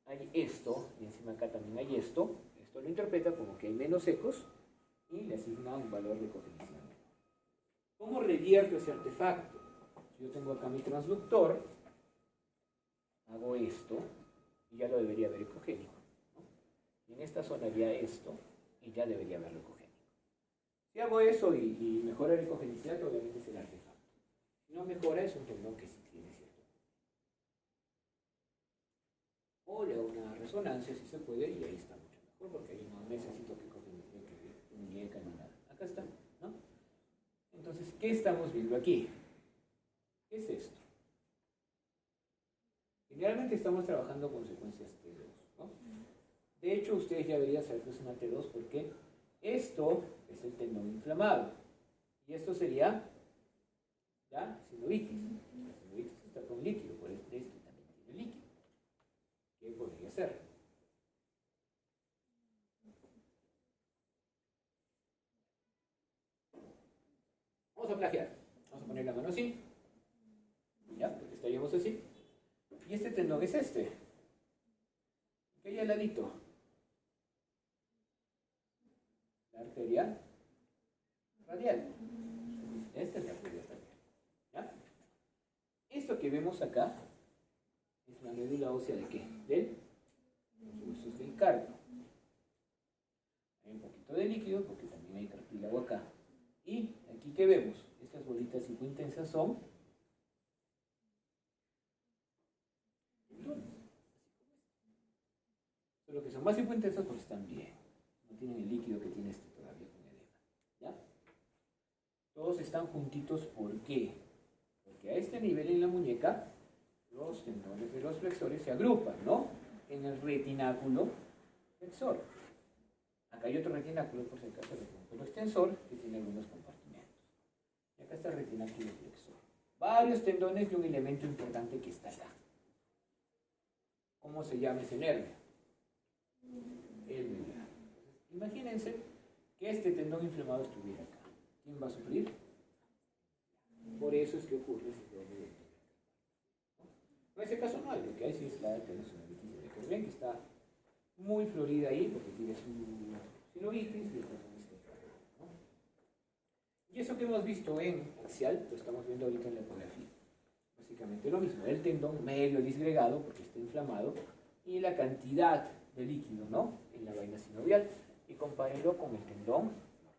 hay esto y encima acá también hay esto lo interpreta como que hay menos ecos y le asigna un valor de ecogenicidad menor. ¿Cómo revierto ese artefacto? Si yo tengo acá mi transductor, hago esto y ya lo debería ver ecogénico, ¿no? Y en esta zona ya esto y ya debería verlo ecogénico. Si hago eso y mejora la ecogenicidad, obviamente es el artefacto. Si no mejora, es un tendón que sí tiene cierto. O le hago una resonancia si se puede y ahí está mucho mejor porque ahí no necesito que muñeca ni nada. Acá está, ¿no? Entonces, ¿qué estamos viendo aquí? ¿Qué es esto? Generalmente estamos trabajando con secuencias T2, ¿no? De hecho, ustedes ya deberían saber que es una T2 porque esto es el tendón inflamado. Y esto sería la sinovitis. La sinovitis está con líquido, por eso esto también tiene líquido. ¿Qué podría ser? Vamos a plagiar. Vamos a poner la mano así. ¿Ya? Porque estaríamos así. Y este tendón es este. Que hay al ladito. La arteria radial. Esta es la arteria radial. ¿Ya? Esto que vemos acá es la médula ósea de qué? Del huesos del cardio. Hay un poquito de líquido porque también hay cartílago acá. Y aquí que vemos, estas bolitas hipointensas son tendones. Solo que son más hipointensas porque están bien. No tienen el líquido que tiene este todavía con edema. ¿Ya? Todos están juntitos, ¿por qué? Porque a este nivel en la muñeca, los tendones de los flexores se agrupan, ¿no? En el retináculo flexor. Acá hay otro retináculo, por si acaso, el retináculo extensor, que tiene algunos compartimentos. Y acá está el retináculo flexor. Varios tendones y un elemento importante que está acá. ¿Cómo se llama ese nervio? El medular. Imagínense que este tendón inflamado estuviera acá. ¿Quién va a sufrir? Por eso es que ocurre ese doble de tendón. En ese caso no hay, lo que hay sí es la tendonitis de Kerben, que está muy florida ahí porque tiene su sinovitis y el tendón está inflamado, ¿no? Y eso que hemos visto en axial, lo estamos viendo ahorita en la ecografía. Básicamente lo mismo, el tendón medio disgregado porque está inflamado y la cantidad de líquido, ¿no? En la vaina sinovial. Y compárenlo con el tendón normal.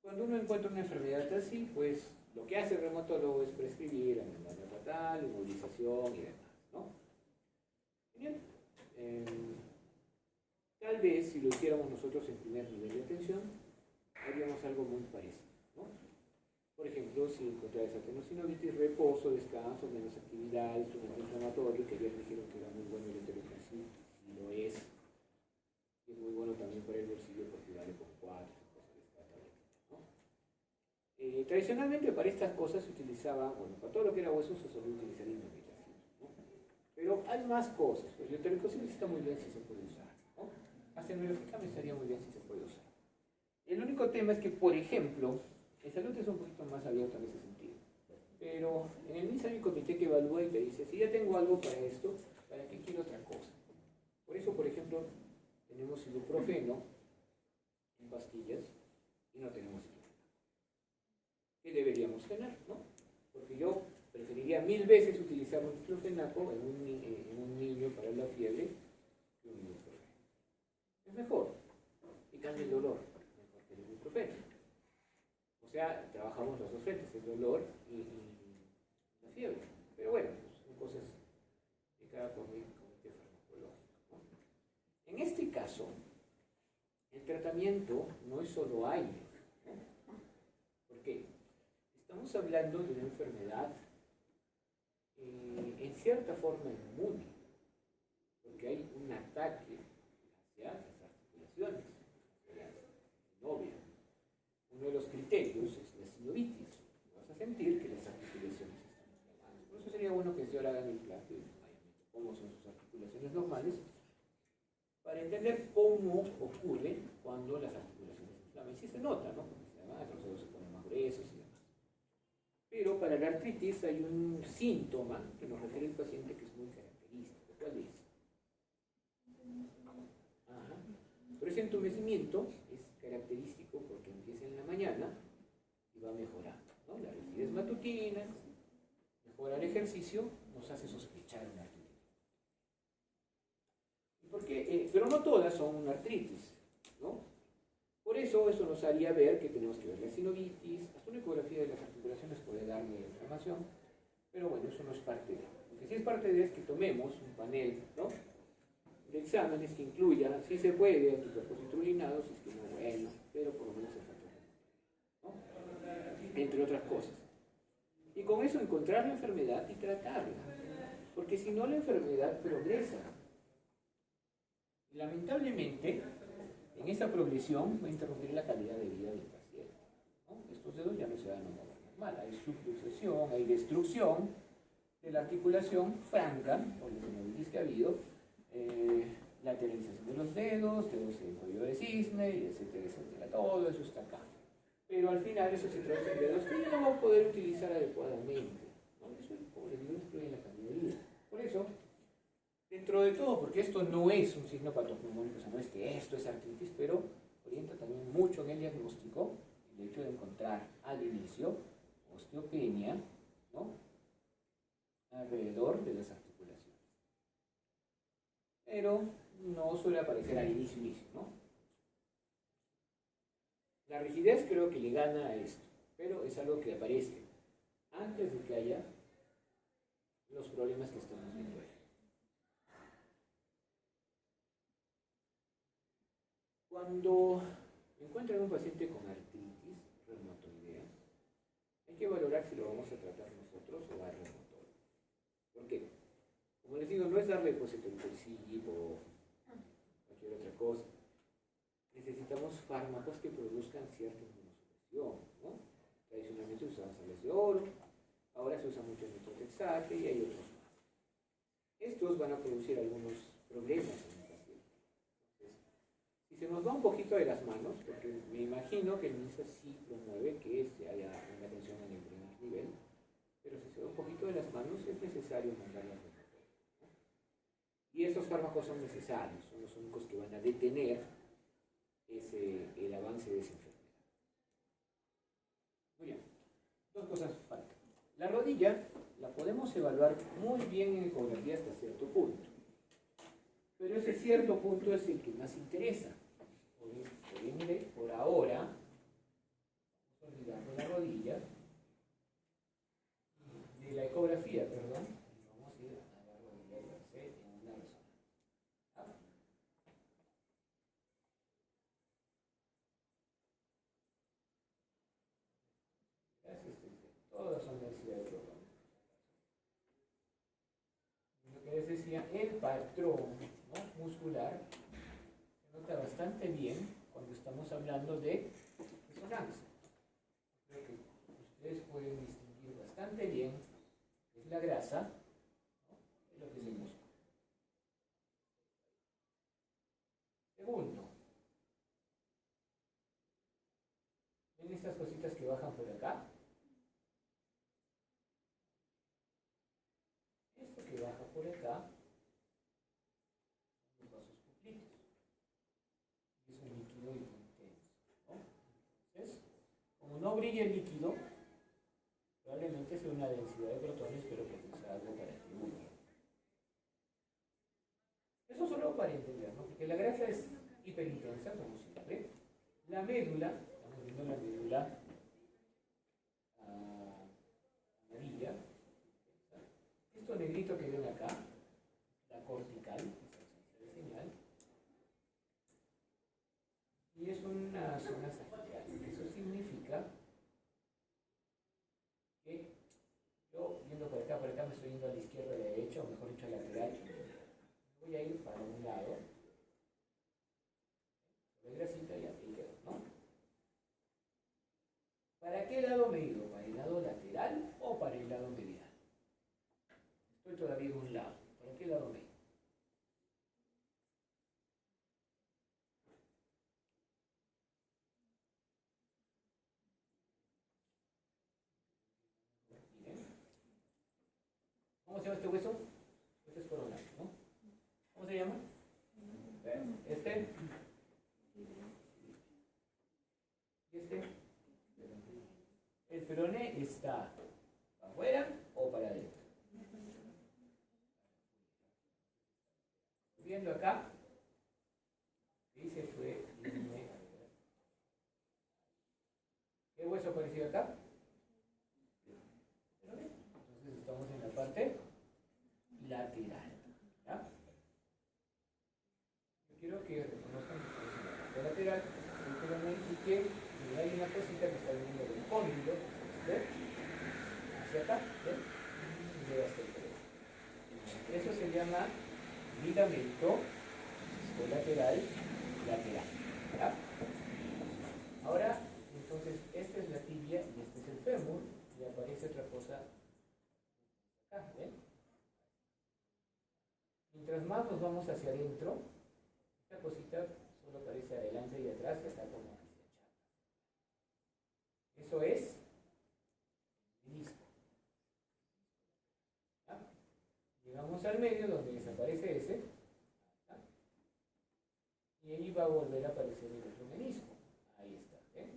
Cuando uno encuentra una enfermedad así, pues lo que hace el reumatólogo es prescribir anatomía fatal, inmovilización y demás, ¿no? Bien. Tal vez si lo hiciéramos nosotros en primer nivel de atención, haríamos algo muy parecido, ¿no? Por ejemplo, si encontráis atenosinovitis, reposo, descanso, menos actividad, instrumento inflamatorio, que ayer dijeron que era muy bueno el enteroclasis, y lo es. Y es muy bueno también para el bolsillo porque vale con 4, cosas de esta tableta, ¿no? Tradicionalmente para estas cosas se utilizaba, bueno, para todo lo que era hueso se solía utilizar indomitacina, ¿no? Pero hay más cosas, pues el enteroclasis está muy bien si se puede usar, ¿no? Hasta en biológica me estaría muy bien si se puede usar. El único tema es que, por ejemplo, en salud es un poquito más abierto en ese sentido. Pero en el MINSA hay un comité que evalúa y te dice, si ya tengo algo para esto, ¿para qué quiero otra cosa? Por eso, por ejemplo, tenemos ibuprofeno en pastillas y no tenemos ibuprofeno. ¿Qué deberíamos tener, no? Porque yo preferiría 1000 veces utilizar un diclofenaco en un niño para la fiebre que un ibuprofeno. Es mejor y cambia el dolor mejor que el ibuprofeno. O sea, trabajamos los dos frentes, el dolor y la fiebre. Pero bueno, son cosas de cada comité farmacológico, ¿no? En este caso, el tratamiento no es solo aire, ¿no? ¿Por qué? Estamos hablando de una enfermedad en cierta forma inmune, porque hay un ataque hacia las articulaciones, hacia la sinovial. Uno de los criterios es la sinovitis. Vas a sentir que las articulaciones están inflamadas. Por eso sería bueno que se hagan el plan de cómo son sus articulaciones normales, para entender cómo ocurre cuando las articulaciones se inflaman. Y sí se nota, ¿no? Porque además los dedos se ponen más gruesos y demás. Pero para la artritis hay un síntoma que nos refiere el paciente que es muy característico. ¿Cuál es? Ajá. Pero ese entumecimiento es característico porque empieza en la mañana y va mejorando, ¿no? La rigidez matutina, mejora el ejercicio, nos hace sospechar una artritis. Pero no todas son una artritis, ¿no? Por eso nos haría ver que tenemos que ver la sinovitis, hasta una ecografía de las articulaciones puede darme inflamación, pero bueno, eso no es parte de. Lo que sí es parte de es que tomemos un panel, ¿no?, de exámenes que incluya, si se puede, anticuerpos citrulinados, si es que no, bueno, pero por lo menos el factor, ¿no?, entre otras cosas. Y con eso encontrar la enfermedad y tratarla, porque si no la enfermedad progresa. Lamentablemente, en esa progresión va a interrumpir la calidad de vida del paciente, ¿no? Estos dedos ya no se van a mover normal, hay subluxación, hay destrucción de la articulación franca, por la sinovitis que ha habido, lateralización de los dedos en cuello de cisne, etcétera, etcétera. Todo eso está acá. Pero al final eso se traduce en dedos que ya no va a poder utilizar adecuadamente, ¿no? Eso, como les digo, influye en la calidad de vida. Por eso, dentro de todo, porque esto no es un signo patopneumónico, o sea, no es que esto es artritis, pero orienta también mucho en el diagnóstico el hecho de encontrar al inicio osteopenia, ¿no?, alrededor de las articulaciones. Pero no suele aparecer al inicio, ¿no? La rigidez creo que le gana a esto, pero es algo que aparece antes de que haya los problemas que estamos viendo ahí. Cuando encuentran un paciente con artritis reumatoidea, hay que valorar si lo vamos a tratar nosotros o al reumatólogo. ¿Por qué? Como les digo, no es darle cetorizib o cualquier otra cosa. Necesitamos fármacos que produzcan cierta inmunosupresión, ¿no? Tradicionalmente usaban sales de oro, ahora se usa mucho el metotrexate y hay otros más. Estos van a producir algunos problemas en el paciente. Entonces, si se nos va un poquito de las manos, porque me imagino que el MINSA sí promueve que se haya una atención en el primer nivel, pero si se va un poquito de las manos es necesario mandarlo al reumatólogo, ¿no? Y estos fármacos son necesarios, son los únicos que van a detener el avance de esa enfermedad. La rodilla la podemos evaluar muy bien en ecografía hasta cierto punto. Pero ese cierto punto es el que más interesa. Por ende, por ahora, vamos a olvidarnos la rodilla, de la ecografía, perdón, y vamos a ir a la rodilla per se en una resonancia. Gracias, todas son densidades de protones. Lo que les decía, el patrón, ¿no?, muscular se nota bastante bien cuando estamos hablando de resonancia. Creo que ustedes pueden distinguir bastante bien qué es la grasa, ¿no?, de lo que es el músculo. Segundo, ¿ven estas cositas que bajan por acá? Esto que baja por acá son los vasos poplitos. Es un líquido intenso, ¿no? Entonces, como no brilla el líquido, probablemente sea una densidad de protones, pero potenciada algo para que uno. Eso solo para entender, ¿no? Porque la grasa es hiperintensa, como siempre. La médula, estamos viendo la médula amarilla. Esto negrito que ven acá, la cortical, esa ausencia de señal. Y es una zona sagital. Eso significa que yo, viendo por acá me estoy yendo a la izquierda, a la derecha, o mejor dicho a la lateral. Voy a ir para un lado. La grasita y ahí quedó, ¿no? ¿Para qué lado me he ido? ¿Para el lado lateral o para el lado medial? Estoy todavía en un lado. ¿Para qué lado me he ido? Miren. ¿Cómo se llama este hueso? Este es coronal, ¿no? ¿Cómo se llama? Este. ¿Y este? El peroné está para afuera o para adentro. Viendo acá, y se fue. ¿Qué hueso apareció acá? Peroné. Entonces estamos en la parte lateral. ¿Ya? Yo quiero que reconozcan que estamos en la parte lateral, el peroné, y que hay una cosita que está viniendo del cóndilo, ¿ves? Hacia acá, ¿ves? Y llega hasta el peroné. Eso se llama ligamento colateral lateral. ¿Ya? Ahora, entonces, esta es la tibia y este es el fémur, y aparece otra cosa acá, ¿ven? Mientras más nos vamos hacia adentro, esta cosita solo aparece adelante y atrás, y acá como hacia atrás. Eso es menisco. ¿Ya? Llegamos al medio donde desaparece ese, ¿ya?, y ahí va a volver a aparecer el otro menisco. Ahí está, ¿eh?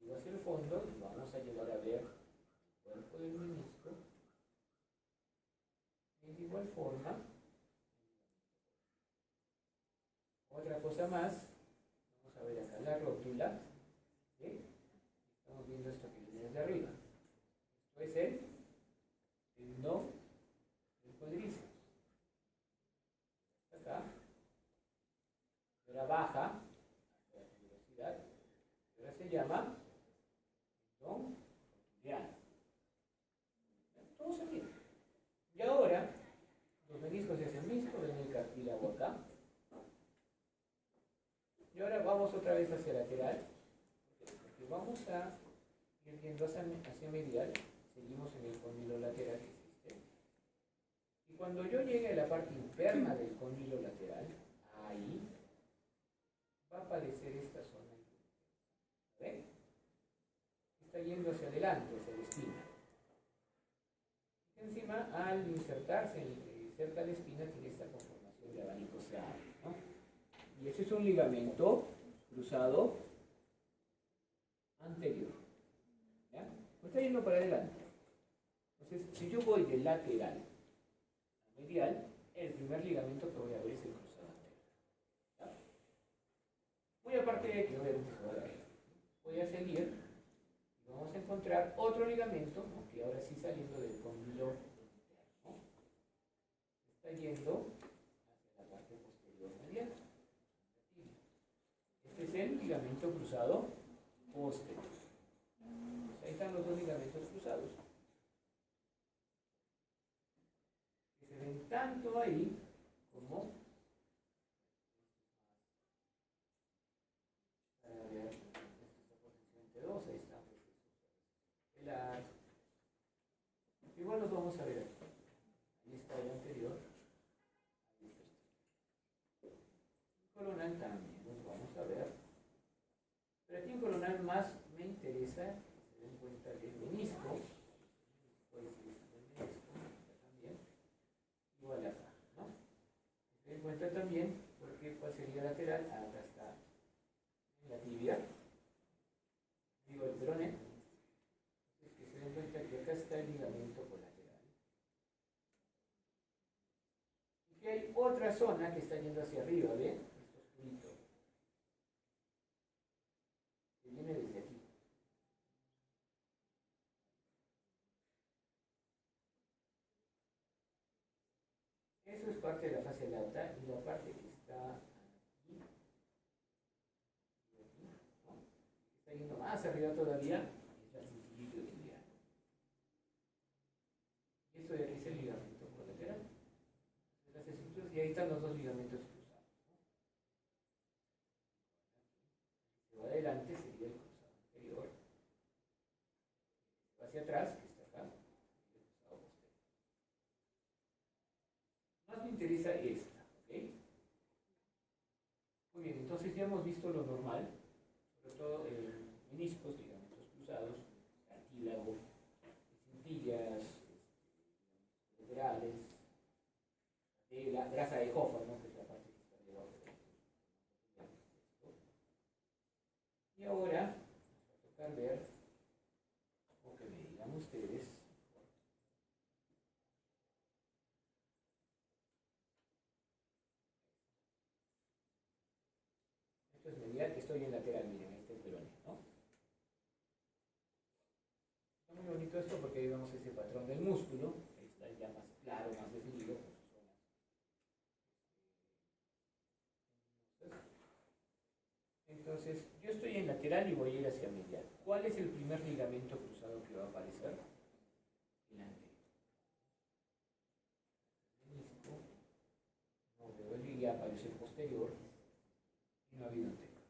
Y hacia el fondo y vamos a llegar a ver el cuerpo del menisco. Y de igual forma, otra cosa más, vamos a ver acá la rótula, ¿sí? Estamos viendo esto que viene desde arriba. Esto es el tendón del cuádriceps. Acá, ahora baja hasta la velocidad, y ahora se llama tendón rotuliano. Todo se mira. Y ahora, los meniscos se hacen visto, ven el cartílago acá. Y ahora vamos otra vez hacia lateral, porque vamos a ir viendo hacia medial, seguimos en el cóndilo lateral que existe. Y cuando yo llegue a la parte interna del cóndilo lateral, ahí va a aparecer esta zona. ¿Ven? Está yendo hacia adelante, hacia la espina. Y encima, al insertarse cerca de la espina, tiene esta conformación de abanico cerrado, ¿no? Y ese es un ligamento cruzado anterior. ¿Ya? Está yendo para adelante. Entonces, si yo voy de lateral a medial, el primer ligamento que voy a ver es el cruzado anterior. ¿Ya? Muy aparte de que obviamente se va a ver, voy a seguir y vamos a encontrar otro ligamento, ¿no? Que ahora sí saliendo del cóndilo interno, está yendo hacia la parte posterior medial. Este es el ligamento cruzado posterior. Ahí están los dos ligamentos cruzados. Que se ven tanto ahí como para ver esta posición T2, ahí está. Igual los vamos a ver aquí. Ahí está el anterior. Ahí está este. Coronal también los vamos a ver. Pero aquí en coronal más me interesa que se den cuenta del menisco. Puede ser el menisco también. Igual acá, ¿no? Se den cuenta también porque cuál sería lateral. Acá está en la tibia. Digo el peroné. Que se den cuenta que acá está el ligamento colateral. Y que hay otra zona que está yendo hacia arriba, ¿ven? Esto oscurito. Que viene desde aquí. Eso es parte de la fase lata y la parte que está aquí, y aquí, ¿no? Está yendo más arriba todavía, es la cintillito tibial. Y esto de aquí es el ligamento colateral. Y ahí están los dos ligamentos cruzados, ¿no? Si va adelante sería el cruzado anterior. Va hacia atrás, que está acá, sería el cruzado posterior. Más me interesa esta, ¿ok? Muy bien, entonces ya hemos visto lo normal, sobre todo meniscos, ligamentos cruzados, cartílago, cintillas, laterales, de la grasa de Hoffman, ¿no? Que es la parte que está debajo de esto. Y ahora nos va a tocar ver, o que me digan ustedes, esto es medial, estoy en lateral, miren, este es el peroné, ¿no? Está muy bonito esto porque ahí vemos ese patrón del músculo, ahí está ya más claro, más definido. Entonces, yo estoy en lateral y voy a ir hacia medial. ¿Cuál es el primer ligamento cruzado que va a aparecer? El anterior. Menisco. No veo el ya aparece el posterior y no ha habido anterior.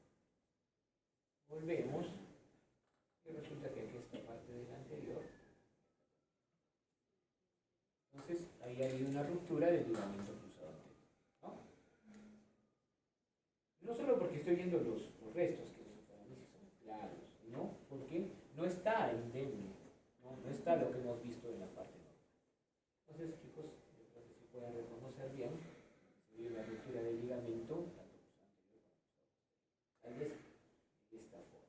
Volvemos y resulta que aquí está parte del anterior. Entonces, ahí hay una ruptura del ligamento cruzado anterior, ¿no? No solo porque estoy viendo los restos, que para mí sí son claros, ¿no? Porque no está indemne, no está lo que hemos visto en la parte normal. Entonces, chicos, yo creo que si pueden reconocer bien, se ve la ruptura del ligamento, tanto cruzado anterior como cruzado posterior. Tal vez de esta forma.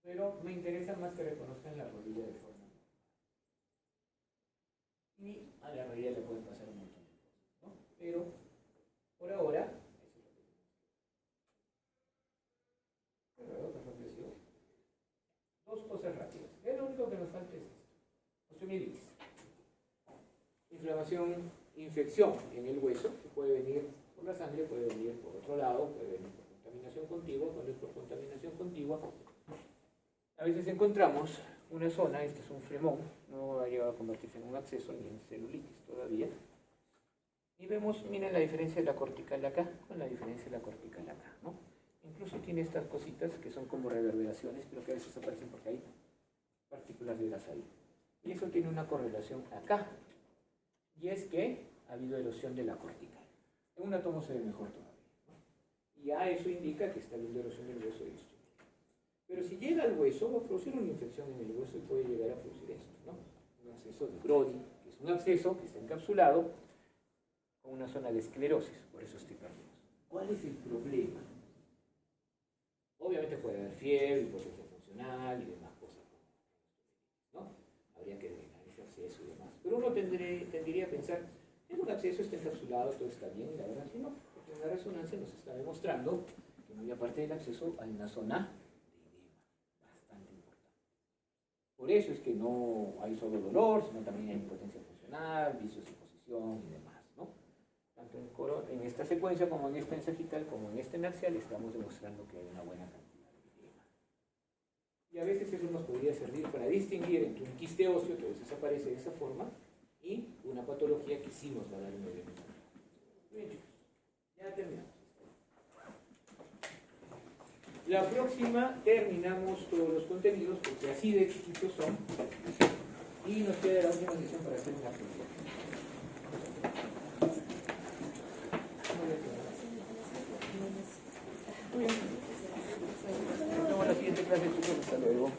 Pero me interesa más que reconozcan la rodilla de forma normal. Y a la rodilla le pueden pasar un montón de cosas, ¿no? Pero por ahora, eso es lo que tenemos que ver. Pero veo que dos cosas rápidas. Lo único que nos falta es esto. Osteomielitis. Inflamación, infección en el hueso, que puede venir por la sangre, puede venir por otro lado, puede venir por contaminación contigua. Cuando es por contaminación contigua, a veces encontramos una zona, este es un fremón, no ha llegado a convertirse en un absceso ni en celulitis todavía. Y vemos, miren la diferencia de la cortical acá con la diferencia de la cortical acá, ¿no? Incluso tiene estas cositas que son como reverberaciones, pero que a veces aparecen porque hay partículas de gas ahí. Y eso tiene una correlación acá. Y es que ha habido erosión de la cortical. En un átomo se ve mejor todavía, ¿no? Y ya eso indica que está habiendo erosión del hueso y esto. Pero si llega al hueso, va a producir una infección en el hueso y puede llegar a producir esto, ¿no? Un absceso de Brody, que es un absceso que está encapsulado con una zona de esclerosis, por eso estoy perdido. ¿Cuál es el problema? Obviamente puede haber fiebre, hipotensión funcional y demás cosas, tendería a pensar que el absceso está encapsulado, todo está bien, y la verdad es que no, porque la resonancia nos está demostrando que muy aparte del absceso hay una zona de edema bastante importante. Por eso es que no hay solo dolor, sino también hay impotencia funcional, vicios de posición y demás, ¿no? Tanto en esta secuencia como en esta en sagital como en esta en axial estamos demostrando que hay una buena cantidad de edema. Y a veces eso nos podría servir para distinguir entre un quiste óseo que a veces aparece de esa forma y una patología que sí nos va a dar un edema. Muy bien, chicos, ya terminamos. La próxima terminamos todos los contenidos porque así de chiquitos son y nos queda la última sesión para hacer una actividad. Muy bien. Nos vemos en la siguiente clase, chicos. Hasta luego.